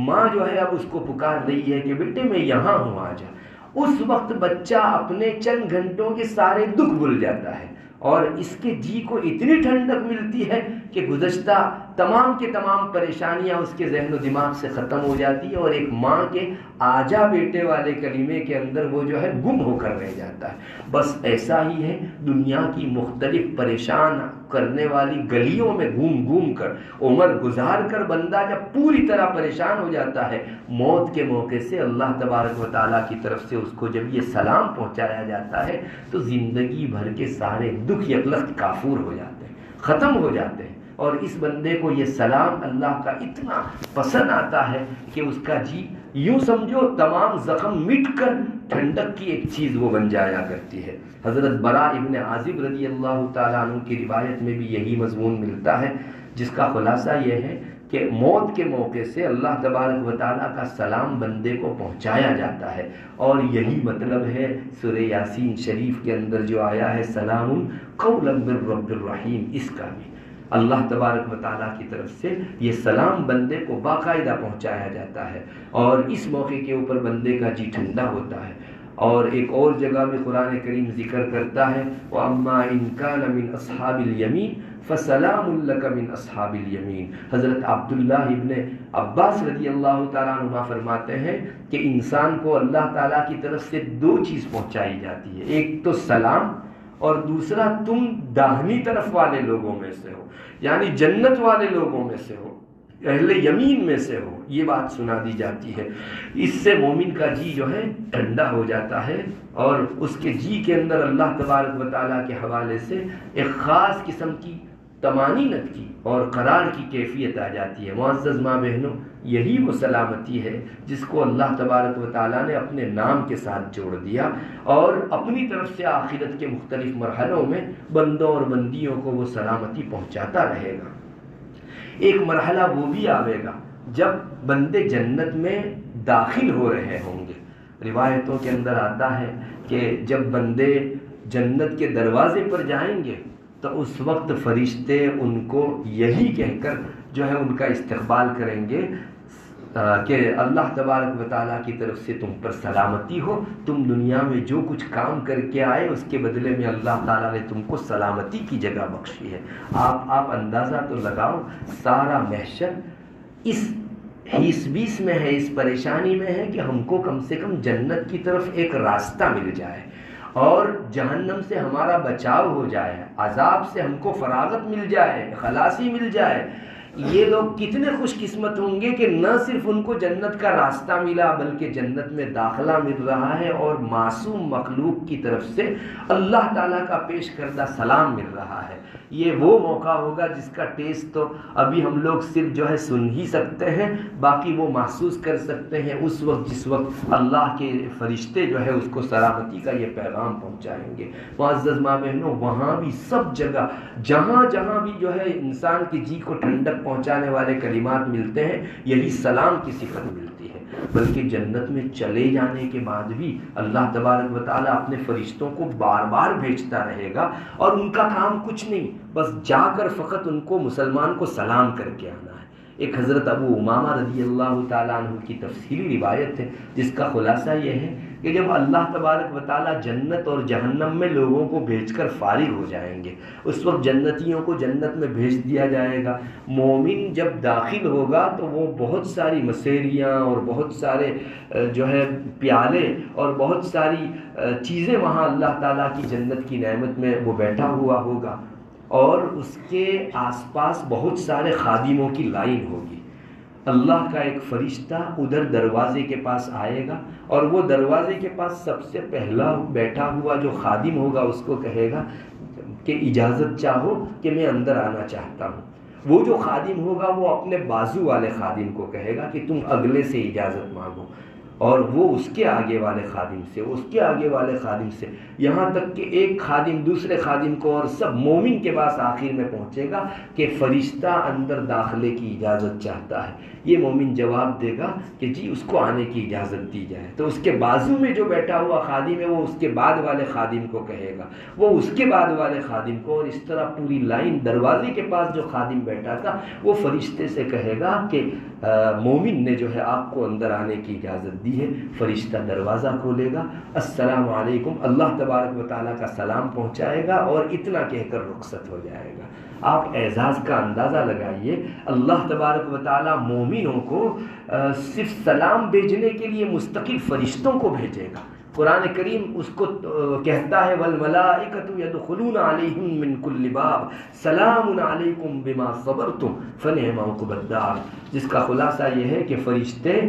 ماں جو ہے اب اس کو پکار رہی ہے کہ بیٹے میں یہاں ہوں آ جا۔ اس وقت بچہ اپنے چند گھنٹوں کے سارے دکھ بھول جاتا ہے اور اس کے جی کو اتنی ٹھنڈک ملتی ہے کہ گزشتہ تمام کے تمام پریشانیاں اس کے ذہن و دماغ سے ختم ہو جاتی ہے، اور ایک ماں کے آجا بیٹے والے کلمے کے اندر وہ جو ہے گم ہو کر رہ جاتا ہے۔ بس ایسا ہی ہے، دنیا کی مختلف پریشان کرنے والی گلیوں میں گھوم کر عمر گزار کر بندہ جب پوری طرح پریشان ہو جاتا ہے، موت کے موقع سے اللہ تبارک و تعالیٰ کی طرف سے اس کو جب یہ سلام پہنچایا جاتا ہے تو زندگی بھر کے سارے دکھ یکلخت کافور ہو جاتے ہیں، ختم ہو جاتے ہیں، اور اس بندے کو یہ سلام اللہ کا اتنا پسند آتا ہے کہ اس کا جی یوں سمجھو تمام زخم مٹ کر ٹھنڈک کی ایک چیز وہ بن جایا کرتی ہے۔ حضرت براء ابن عازب رضی اللہ تعالیٰ عنہ کی روایت میں بھی یہی مضمون ملتا ہے، جس کا خلاصہ یہ ہے کہ موت کے موقع سے اللہ تبارک و تعالیٰ کا سلام بندے کو پہنچایا جاتا ہے، اور یہی مطلب ہے سورہ یاسین شریف کے اندر جو آیا ہے سلام قولا من رب الرحیم، اس کا بھی اللہ تبارک و تعالیٰ کی طرف سے یہ سلام بندے کو باقاعدہ پہنچایا جاتا ہے، اور اس موقع کے اوپر بندے کا جی ٹھنڈا ہوتا ہے۔ اور ایک اور جگہ میں قرآن کریم ذکر کرتا ہے وَأَمَّا إِن كَانَ مِنْ أَصْحَابِ الْيَمِينِ فَسَلَامٌ لَكَ مِنْ أَصْحَابِ الْيَمِينِ۔ حضرت عبداللہ ابن عباس رضی اللہ تعالیٰ عنہ فرماتے ہیں کہ انسان کو اللہ تعالیٰ کی طرف سے دو چیز پہنچائی جاتی ہے، ایک تو سلام، اور دوسرا تم داہنی طرف والے لوگوں میں سے ہو، یعنی جنت والے لوگوں میں سے ہو، اہل یمین میں سے ہو، یہ بات سنا دی جاتی ہے۔ اس سے مومن کا جی جو ہے ٹھنڈا ہو جاتا ہے، اور اس کے جی کے اندر اللہ تبارک و تعالیٰ کے حوالے سے ایک خاص قسم کی طمانینت کی اور قرار کی کیفیت آ جاتی ہے۔ معزز ماں بہنوں، یہی وہ سلامتی ہے جس کو اللہ تبارک و تعالیٰ نے اپنے نام کے ساتھ جوڑ دیا، اور اپنی طرف سے آخرت کے مختلف مرحلوں میں بندوں اور بندیوں کو وہ سلامتی پہنچاتا رہے گا۔ ایک مرحلہ وہ بھی آئے گا جب بندے جنت میں داخل ہو رہے ہوں گے۔ روایتوں کے اندر آتا ہے کہ جب بندے جنت کے دروازے پر جائیں گے تو اس وقت فرشتے ان کو یہی کہہ کر جو ہے ان کا استقبال کریں گے کہ اللہ تبارک و تعالیٰ کی طرف سے تم پر سلامتی ہو، تم دنیا میں جو کچھ کام کر کے آئے اس کے بدلے میں اللہ تعالیٰ نے تم کو سلامتی کی جگہ بخشی ہے۔ آپ اندازہ تو لگاؤ، سارا محشر اس حیس بیس میں ہے، اس پریشانی میں ہے کہ ہم کو کم سے کم جنت کی طرف ایک راستہ مل جائے اور جہنم سے ہمارا بچاؤ ہو جائے، عذاب سے ہم کو فراغت مل جائے، خلاصی مل جائے۔ یہ لوگ کتنے خوش قسمت ہوں گے کہ نہ صرف ان کو جنت کا راستہ ملا بلکہ جنت میں داخلہ مل رہا ہے اور معصوم مخلوق کی طرف سے اللہ تعالیٰ کا پیش کردہ سلام مل رہا ہے۔ یہ وہ موقع ہوگا جس کا ٹیسٹ تو ابھی ہم لوگ صرف جو ہے سن ہی سکتے ہیں، باقی وہ محسوس کر سکتے ہیں اس وقت جس وقت اللہ کے فرشتے جو ہے اس کو سلامتی کا یہ پیغام پہنچائیں گے۔ معزز ماں بہنوں، وہاں بھی سب جگہ جہاں جہاں بھی جو ہے انسان کی جی کو ٹھنڈک پہنچانے والے کلمات ملتے ہیں، یہی سلام کی صفت ملتی ہے۔ بلکہ جنت میں چلے جانے کے بعد بھی اللہ تبارک و تعالیٰ اپنے فرشتوں کو بار بار بھیجتا رہے گا اور ان کا کام کچھ نہیں، بس جا کر فقط ان کو مسلمان کو سلام کر کے آنا ہے۔ ایک حضرت ابو امامہ رضی اللہ تعالیٰ عنہ کی تفصیلی روایت ہے جس کا خلاصہ یہ ہے کہ جب اللہ تبارک و تعالیٰ جنت اور جہنم میں لوگوں کو بھیج کر فارغ ہو جائیں گے، اس وقت جنتیوں کو جنت میں بھیج دیا جائے گا۔ مومن جب داخل ہوگا تو وہ بہت ساری مسیریاں اور بہت سارے جو ہے پیالے اور بہت ساری چیزیں وہاں اللہ تعالیٰ کی جنت کی نعمت میں وہ بیٹھا ہوا ہوگا اور اس کے آس پاس بہت سارے خادموں کی لائن ہوگی۔ اللہ کا ایک فرشتہ ادھر دروازے کے پاس آئے گا اور وہ دروازے کے پاس سب سے پہلا بیٹھا ہوا جو خادم ہوگا اس کو کہے گا کہ اجازت چاہو کہ میں اندر آنا چاہتا ہوں۔ وہ جو خادم ہوگا وہ اپنے بازو والے خادم کو کہے گا کہ تم اگلے سے اجازت مانگو، اور وہ اس کے آگے والے خادم سے، اس کے آگے والے خادم سے، یہاں تک کہ ایک خادم دوسرے خادم کو اور سب مومن کے پاس آخر میں پہنچے گا کہ فرشتہ اندر داخلے کی اجازت چاہتا ہے۔ یہ مومن جواب دے گا کہ جی اس کو آنے کی اجازت دی جائے، تو اس کے بازو میں جو بیٹھا ہوا خادم ہے وہ اس کے بعد والے خادم کو کہے گا، وہ اس کے بعد والے خادم کو، اور اس طرح پوری لائن دروازے کے پاس جو خادم بیٹھا تھا وہ فرشتے سے کہے گا کہ مومن نے جو ہے آپ کو اندر آنے کی اجازت دی ہے۔ فرشتہ دروازہ کھولے گا، السلام علیکم، اللہ تبارک و تعالیٰ کا سلام پہنچائے گا اور اتنا کہہ کر رخصت ہو جائے گا۔ آپ اعزاز کا اندازہ لگائیے، اللہ تبارک و تعالیٰ مومنوں کو صرف سلام بھیجنے کے لیے مستقل فرشتوں کو بھیجے گا۔ قرآن کریم اس کو کہتا ہے والملائکۃ یدخلون علیہم من کل باب سلام علیکم بما صبرتم فنعم عقبی الدار، جس کا خلاصہ یہ ہے کہ فرشتے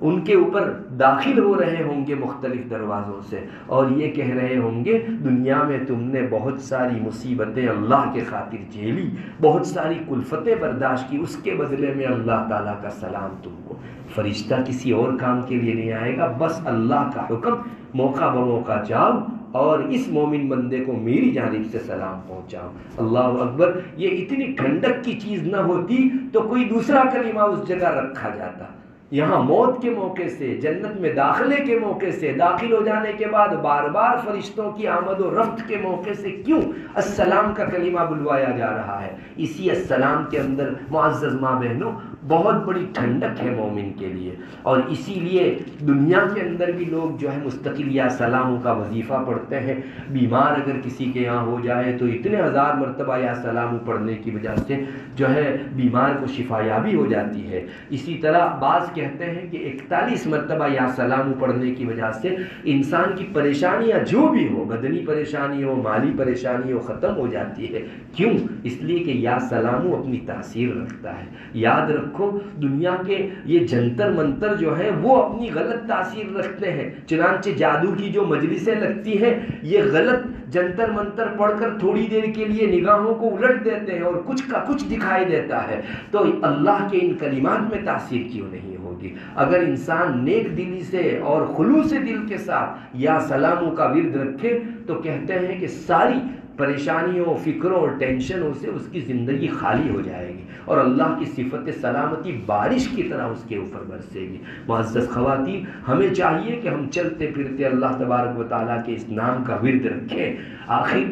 ان کے اوپر داخل ہو رہے ہوں گے مختلف دروازوں سے اور یہ کہہ رہے ہوں گے دنیا میں تم نے بہت ساری مصیبتیں اللہ کے خاطر جھیلی، بہت ساری کلفتیں برداشت کی، اس کے بدلے میں اللہ تعالیٰ کا سلام تم کو۔ فرشتہ کسی اور کام کے لیے نہیں آئے گا، بس اللہ کا حکم، موقع بموقع جاؤ اور اس مومن بندے کو میری جانب سے سلام پہنچاؤ۔ اللہ اکبر! یہ اتنی ٹھنڈک کی چیز نہ ہوتی تو کوئی دوسرا کلمہ اس جگہ رکھا جاتا۔ یہاں موت کے موقع سے، جنت میں داخلے کے موقع سے، داخل ہو جانے کے بعد بار بار فرشتوں کی آمد و رفت کے موقع سے کیوں السلام کا کلمہ بلوایا جا رہا ہے؟ اسی السلام کے اندر معزز ماں بہنوں بہت بڑی ٹھنڈک ہے مومن کے لیے، اور اسی لیے دنیا کے اندر بھی لوگ جو ہے مستقل یا سلاموں کا وظیفہ پڑھتے ہیں۔ بیمار اگر کسی کے یہاں ہو جائے تو اتنے ہزار مرتبہ یا سلام پڑھنے کی وجہ سے جو ہے بیمار کو شفا یابی ہو جاتی ہے۔ اسی طرح بعض کہتے ہیں کہ 41 مرتبہ یا سلام پڑھنے کی وجہ سے انسان کی پریشانیاں جو بھی ہو، بدنی پریشانی ہو، مالی پریشانی ہو، ختم ہو جاتی ہے۔ کیوں؟ اس لیے کہ یا سلام اپنی تاثیر رکھتا ہے۔ یاد رکھو دنیا کے یہ جنتر منتر جو ہیں وہ اپنی غلط تاثیر رکھتے ہیں، چنانچہ جادو کی جو مجلسیں لگتی ہیں یہ غلط جنتر منتر پڑھ کر تھوڑی دیر کے لیے نگاہوں کو الٹ دیتے ہیں اور کچھ کا کچھ دکھائی دیتا ہے۔ تو اللہ کے ان کلمات میں تاثیر کیوں نہیں ہوگی؟ اگر انسان نیک دلی سے اور خلوص دل کے ساتھ یا سلاموں کا ورد رکھے تو کہتے ہیں کہ ساری پریشانیوں، فکروں اور ٹینشنوں سے اس کی زندگی خالی ہو جائے گی اور اللہ کی صفت سلامتی بارش کی طرح اس کے اوپر برسے گی۔ معزز خواتین، ہمیں چاہیے کہ ہم چلتے پھرتے اللہ تبارک و تعالیٰ کے اس نام کا ورد رکھیں۔ آخر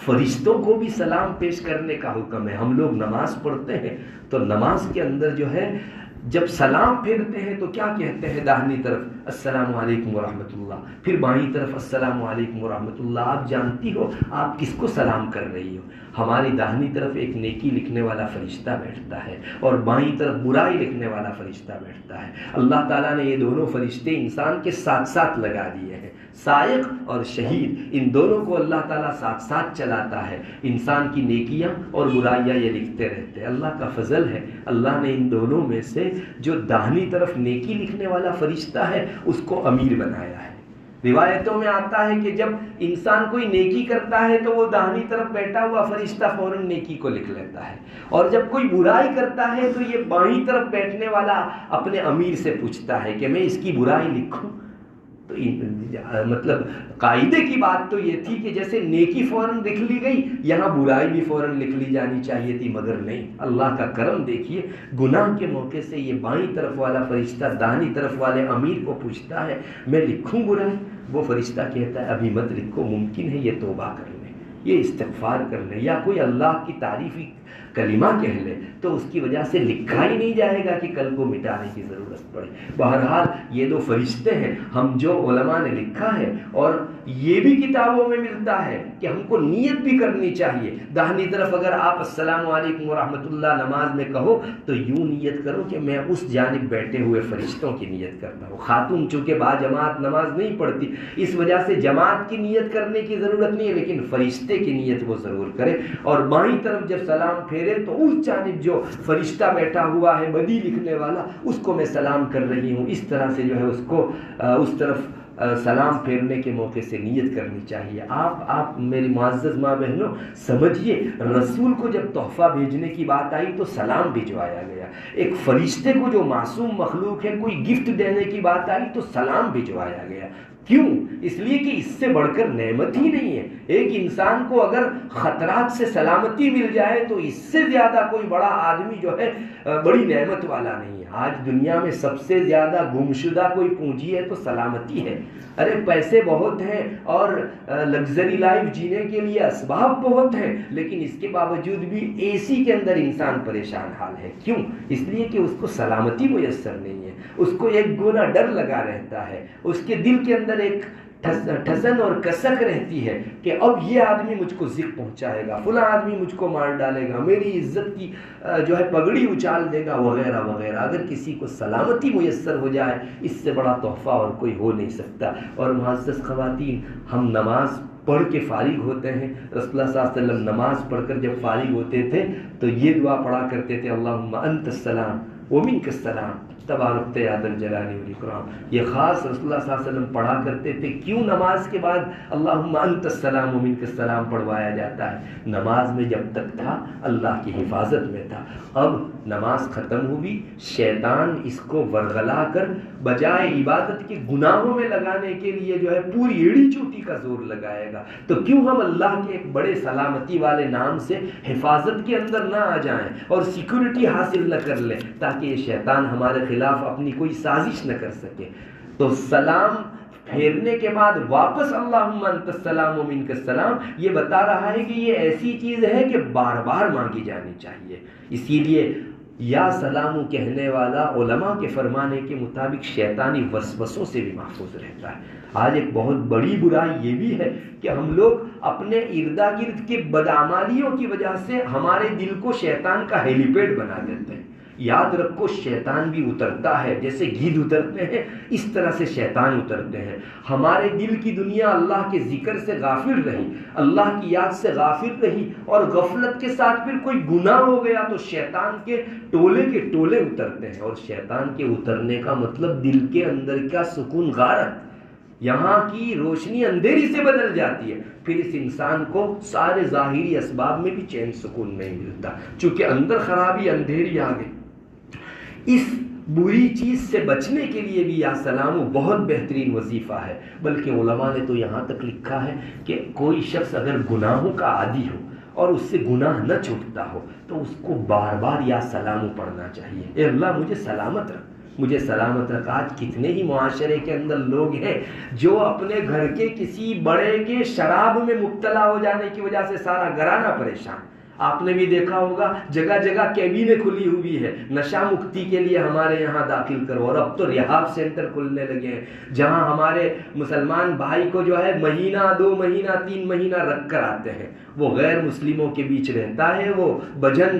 فرشتوں کو بھی سلام پیش کرنے کا حکم ہے۔ ہم لوگ نماز پڑھتے ہیں تو نماز کے اندر جو ہے جب سلام پھیرتے ہیں تو کیا کہتے ہیں؟ داہنی طرف السلام علیکم ورحمۃ اللہ، پھر بائیں طرف السلام علیکم ورحمۃ اللہ۔ آپ جانتی ہو آپ کس کو سلام کر رہی ہو؟ ہماری داہنی طرف ایک نیکی لکھنے والا فرشتہ بیٹھتا ہے اور بائیں طرف برائی لکھنے والا فرشتہ بیٹھتا ہے۔ اللہ تعالیٰ نے یہ دونوں فرشتے انسان کے ساتھ ساتھ لگا دیے ہیں، سائق اور شہید، ان دونوں کو اللہ تعالیٰ ساتھ ساتھ چلاتا ہے۔ انسان کی نیکیاں اور برائیاں یہ لکھتے رہتے ہیں۔ اللہ کا فضل ہے، اللہ نے ان دونوں میں سے جو داہنی طرف نیکی لکھنے والا فرشتہ ہے اس کو امیر بنایا ہے۔ روایتوں میں آتا ہے کہ جب انسان کوئی نیکی کرتا ہے تو وہ داہنی طرف بیٹھا ہوا فرشتہ فوراً نیکی کو لکھ لیتا ہے، اور جب کوئی برائی کرتا ہے تو یہ بائیں طرف بیٹھنے والا اپنے امیر سے پوچھتا ہے کہ میں اس کی برائی لکھوں۔ تو مطلب قاعدے کی بات تو یہ تھی کہ جیسے نیکی فوراً لکھ لی گئی، یہاں برائی بھی فوراً لکھ لی جانی چاہیے تھی، مگر نہیں۔ اللہ کا کرم دیکھیے، گناہ کے موقع سے یہ بائیں طرف والا فرشتہ داہنی طرف والے امیر کو پوچھتا ہے میں لکھوں برائی؟ وہ فرشتہ کہتا ہے ابھی مت لکھو، ممکن ہے یہ توبہ کر لیں، یہ استغفار کر لیں، یا کوئی اللہ کی تعریفی کلمہ کہہ لے تو اس کی وجہ سے لکھا ہی نہیں جائے گا کہ کل کو مٹانے کی ضرورت پڑے۔ بہرحال یہ دو فرشتے ہیں، ہم جو علماء نے لکھا ہے، اور یہ بھی کتابوں میں ملتا ہے کہ ہم کو نیت بھی کرنی چاہیے۔ داہنی طرف اگر آپ السلام علیکم ورحمۃ اللہ نماز میں کہو تو یوں نیت کرو کہ میں اس جانب بیٹھے ہوئے فرشتوں کی نیت کرتا ہوں۔ خاتون چونکہ باجماعت نماز نہیں پڑھتی، اس وجہ سے جماعت کی نیت کرنے کی ضرورت نہیں ہے، لیکن فرشتے کی نیت وہ ضرور کرے۔ اور بائیں طرف جب سلام پھیرے تو اس جانب جو فرشتہ بیٹھا ہوا ہے بدی لکھنے والا، اس کو میں سلام کر رہی ہوں، اس طرح سے جو ہے اس کو اس طرف سلام پھیرنے کے موقع سے نیت کرنی چاہیے۔ آپ میری معزز ماں بہنوں سمجھیے، رسول کو جب تحفہ بھیجنے کی بات آئی تو سلام بھجوایا گیا، ایک فرشتے کو جو معصوم مخلوق ہے کوئی گفٹ دینے کی بات آئی تو سلام بھجوایا گیا۔ کیوں؟ اس لیے کہ اس سے بڑھ کر نعمت ہی نہیں ہے۔ ایک انسان کو اگر خطرات سے سلامتی مل جائے تو اس سے زیادہ کوئی بڑا آدمی جو ہے بڑی نعمت والا نہیں ہے۔ آج دنیا میں سب سے زیادہ گمشدہ کوئی پونجی ہے تو سلامتی ہے۔ ارے پیسے بہت ہیں اور لگژری لائف جینے کے لیے اسباب بہت ہیں، لیکن اس کے باوجود بھی اے سی کے اندر انسان پریشان حال ہے۔ کیوں؟ اس لیے کہ اس کو سلامتی میسر نہیں ہے، اس کو ایک گونا ڈر لگا رہتا ہے، اس کے دل کے اندر ایک ٹھسن اور کسک رہتی ہے کہ اب یہ آدمی مجھ کو ذکر پہنچائے گا، فلاں آدمی مجھ کو مار ڈالے گا، میری عزت کی جو ہے پگڑی اچال دے گا، وغیرہ وغیرہ۔ اگر کسی کو سلامتی میسر ہو جائے اس سے بڑا تحفہ اور کوئی ہو نہیں سکتا۔ اور معزز خواتین، ہم نماز پڑھ کے فارغ ہوتے ہیں، رسول اللہ صلی اللہ علیہ وسلم نماز پڑھ کر جب فارغ ہوتے تھے تو یہ دعا پڑھا کرتے تھے اللہم انت السلام ومنک السلام تبارکت یا ذا الجلال والاکرام۔ یہ خاص رسول اللہ صلی اللہ علیہ وسلم پڑھا کرتے تھے۔ کیوں نماز کے بعد اللہم انت السلام ومنک السلام پڑھوایا جاتا ہے؟ نماز میں جب تک تھا اللہ کی حفاظت میں تھا، اب نماز ختم ہوئی، شیطان اس کو ورغلا کر بجائے عبادت کے گناہوں میں لگانے کے لیے جو ہے پوری ایڑی چوٹی کا زور لگائے گا۔ تو کیوں ہم اللہ کے ایک بڑے سلامتی والے نام سے حفاظت کے اندر نہ آ جائیں اور سیکورٹی حاصل نہ کر لیں تاکہ یہ شیطان ہمارے خلاف اپنی کوئی سازش نہ کر سکے۔ تو سلام پھیرنے کے بعد واپس اللہم انت السلام ومنک السلام یہ بتا رہا ہے کہ یہ ایسی چیز ہے کہ بار بار مانگی جانی چاہیے۔ اسی لیے یا سلام کہنے والا علماء کے فرمانے کے مطابق شیطانی وسوسوں سے بھی محفوظ رہتا ہے۔ آج ایک بہت بڑی برائی یہ بھی ہے کہ ہم لوگ اپنے اردا گرد کے بدعمالیوں کی وجہ سے ہمارے دل کو شیطان کا ہیلی پیڈ بنا دیتے ہیں۔ یاد رکھو شیطان بھی اترتا ہے، جیسے گیدھ اترتے ہیں اس طرح سے شیطان اترتے ہیں۔ ہمارے دل کی دنیا اللہ کے ذکر سے غافل رہی، اللہ کی یاد سے غافل رہی اور غفلت کے ساتھ پھر کوئی گناہ ہو گیا تو شیطان کے ٹولے اترتے ہیں۔ اور شیطان کے اترنے کا مطلب دل کے اندر کا سکون غارت، یہاں کی روشنی اندھیری سے بدل جاتی ہے، پھر اس انسان کو سارے ظاہری اسباب میں بھی چین سکون نہیں ملتا، چونکہ اندر خرابی اندھیری آ گئی۔ اس بری چیز سے بچنے کے لیے بھی یا سلام بہت بہترین وظیفہ ہے، بلکہ علماء نے تو یہاں تک لکھا ہے کہ کوئی شخص اگر گناہوں کا عادی ہو اور اس سے گناہ نہ چھوٹتا ہو تو اس کو بار بار یا سلام پڑھنا چاہیے۔ اے اللہ مجھے سلامت رکھ، مجھے سلامت رکھ۔ آج کتنے ہی معاشرے کے اندر لوگ ہیں جو اپنے گھر کے کسی بڑے کے شراب میں مبتلا ہو جانے کی وجہ سے سارا گھرانہ پریشان، آپ نے بھی دیکھا ہوگا جگہ جگہ کیبینیں کھلی ہوئی ہے نشہ مکتی کے لیے ہمارے یہاں داخل کرو، اور اب تو ریہاب سینٹر کھلنے لگے ہیں جہاں ہمارے مسلمان بھائی کو جو ہے مہینہ 2 مہینہ 3 مہینہ رکھ کر آتے ہیں، وہ غیر مسلموں کے بیچ رہتا ہے، وہ بھجن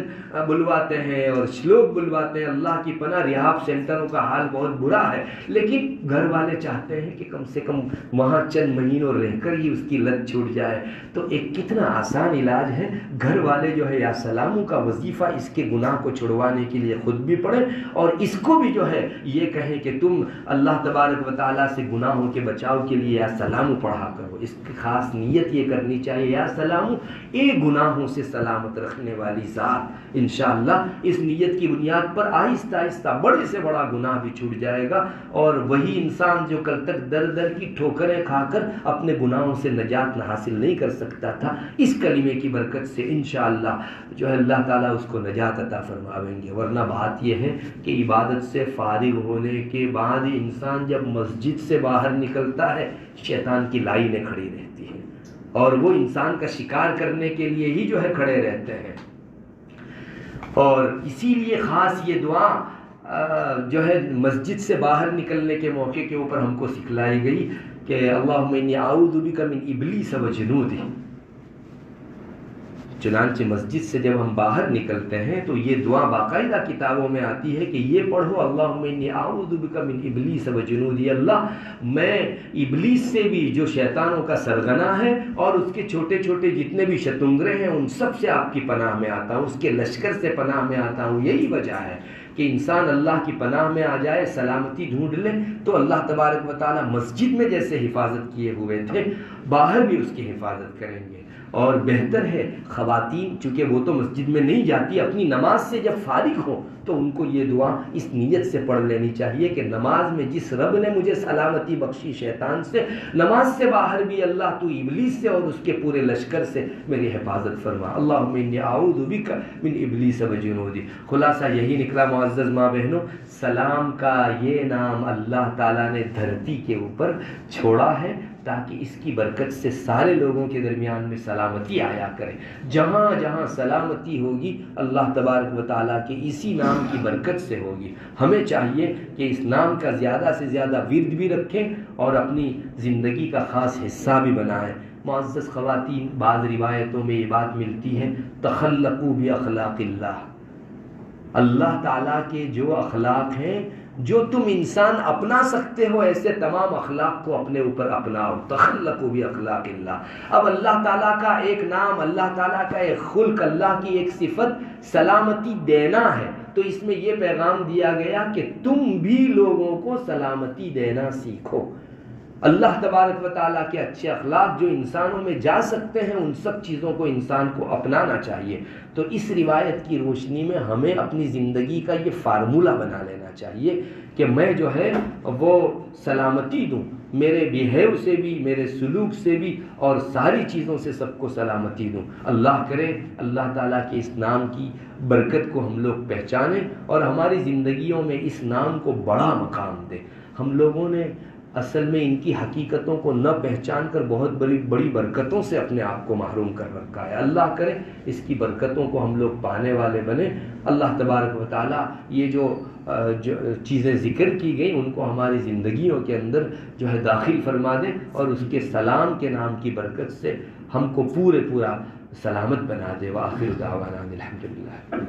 بلواتے ہیں اور شلوک بلواتے ہیں۔ اللہ کی پناہ، ریہاب سینٹروں کا حال بہت برا ہے، لیکن گھر والے چاہتے ہیں کہ کم سے کم وہاں چند مہینوں رہ کر ہی اس کی لت چھوٹ جائے۔ تو ایک کتنا آسان علاج ہے، گھر والے جو ہے یا سلاموں کا وظیفہ اس کے گناہ کو چھڑوانے کے لیے خود بھی پڑھیں اور اس کو بھی جو ہے یہ کہیں کہ تم اللہ تبارک و تعالیٰ سے گناہوں کے بچاؤ کے لیے یا سلام پڑھا کرو۔ اس کی خاص نیت یہ کرنی چاہیے، یا سلام اے گناہوں سے سلامت رکھنے والی ذات۔ انشاءاللہ اس نیت کی بنیاد پر آہستہ آہستہ بڑے سے بڑا گناہ بھی چھوٹ جائے گا، اور وہی انسان جو کل تک در در کی ٹھوکریں کھا کر اپنے گناہوں سے نجات حاصل نہیں کر سکتا تھا، اس کلمے کی برکت سے انشاءاللہ جو ہے اللہ تعالیٰ اس کو نجات عطا فرماویں گے۔ ورنہ بات یہ ہے کہ عبادت سے فارغ ہونے کے بعد انسان جب مسجد سے باہر نکلتا ہے شیطان کی لائنیں کھڑی رہتی ہیں اور وہ انسان کا شکار کرنے کے لیے ہی جو ہے کھڑے رہتے ہیں، اور اسی لیے خاص یہ دعا جو ہے مسجد سے باہر نکلنے کے موقع کے اوپر ہم کو سکھلائی گئی کہ اللہم انی اعوذ بک من ابلیس و جنودہ۔ چنانچہ مسجد سے جب ہم باہر نکلتے ہیں تو یہ دعا باقاعدہ کتابوں میں آتی ہے کہ یہ پڑھو، اللہم انی اعوذ بک من ابلیس و جنودہ، اللہ میں ابلیس سے بھی جو شیطانوں کا سرغنہ ہے اور اس کے چھوٹے چھوٹے جتنے بھی شتنگرے ہیں ان سب سے آپ کی پناہ میں آتا ہوں، اس کے لشکر سے پناہ میں آتا ہوں۔ یہی وجہ ہے کہ انسان اللہ کی پناہ میں آ جائے، سلامتی ڈھونڈ لے، تو اللہ تبارک و تعالیٰ مسجد میں جیسے حفاظت کیے ہوئے تھے باہر بھی اس کی حفاظت کریں گے۔ اور بہتر ہے خواتین، چونکہ وہ تو مسجد میں نہیں جاتی، اپنی نماز سے جب فارغ ہوں تو ان کو یہ دعا اس نیت سے پڑھ لینی چاہیے کہ نماز میں جس رب نے مجھے سلامتی بخشی شیطان سے، نماز سے باہر بھی اللہ تو ابلیس سے اور اس کے پورے لشکر سے میری حفاظت فرما، اللہم انی اعوذ بک من ابلیس و جنودہ۔ خلاصہ یہی نکلا معزز ماں بہنوں، سلام کا یہ نام اللہ تعالیٰ نے دھرتی کے اوپر چھوڑا ہے تاکہ اس کی برکت سے سارے لوگوں کے درمیان میں سلامتی آیا کرے۔ جہاں جہاں سلامتی ہوگی اللہ تبارک و تعالیٰ کے اسی نام کی برکت سے ہوگی۔ ہمیں چاہیے کہ اس نام کا زیادہ سے زیادہ ورد بھی رکھیں اور اپنی زندگی کا خاص حصہ بھی بنائیں۔ معزز خواتین، بعض روایتوں میں یہ بات ملتی ہے، تخلقوا باخلاق اللہ، اللہ تعالیٰ کے جو اخلاق ہیں جو تم انسان اپنا سکتے ہو ایسے تمام اخلاق کو اپنے اوپر اپناؤ، تخلقوا باخلاق اللہ۔ اب اللہ تعالیٰ کا ایک نام، اللہ تعالیٰ کا ایک خلق، اللہ کی ایک صفت سلامتی دینا ہے، تو اس میں یہ پیغام دیا گیا کہ تم بھی لوگوں کو سلامتی دینا سیکھو۔ اللہ تبارک و تعالیٰ کے اچھے اخلاق جو انسانوں میں جا سکتے ہیں ان سب چیزوں کو انسان کو اپنانا چاہیے۔ تو اس روایت کی روشنی میں ہمیں اپنی زندگی کا یہ فارمولہ بنا لینا چاہیے کہ میں جو ہے وہ سلامتی دوں، میرے بیہیو سے بھی، میرے سلوک سے بھی، اور ساری چیزوں سے سب کو سلامتی دوں۔ اللہ کرے اللہ تعالیٰ کے اس نام کی برکت کو ہم لوگ پہچانیں اور ہماری زندگیوں میں اس نام کو بڑا مقام دیں۔ ہم لوگوں نے اصل میں ان کی حقیقتوں کو نہ پہچان کر بہت بڑی برکتوں سے اپنے آپ کو محروم کر رکھا ہے۔ اللہ کرے اس کی برکتوں کو ہم لوگ پانے والے بنیں۔ اللہ تبارک و تعالیٰ یہ جو چیزیں ذکر کی گئیں ان کو ہماری زندگیوں کے اندر جو ہے داخل فرما دے، اور اس کے سلام کے نام کی برکت سے ہم کو پورا سلامت بنا دے۔ وآخر دعوانا الحمدللہ۔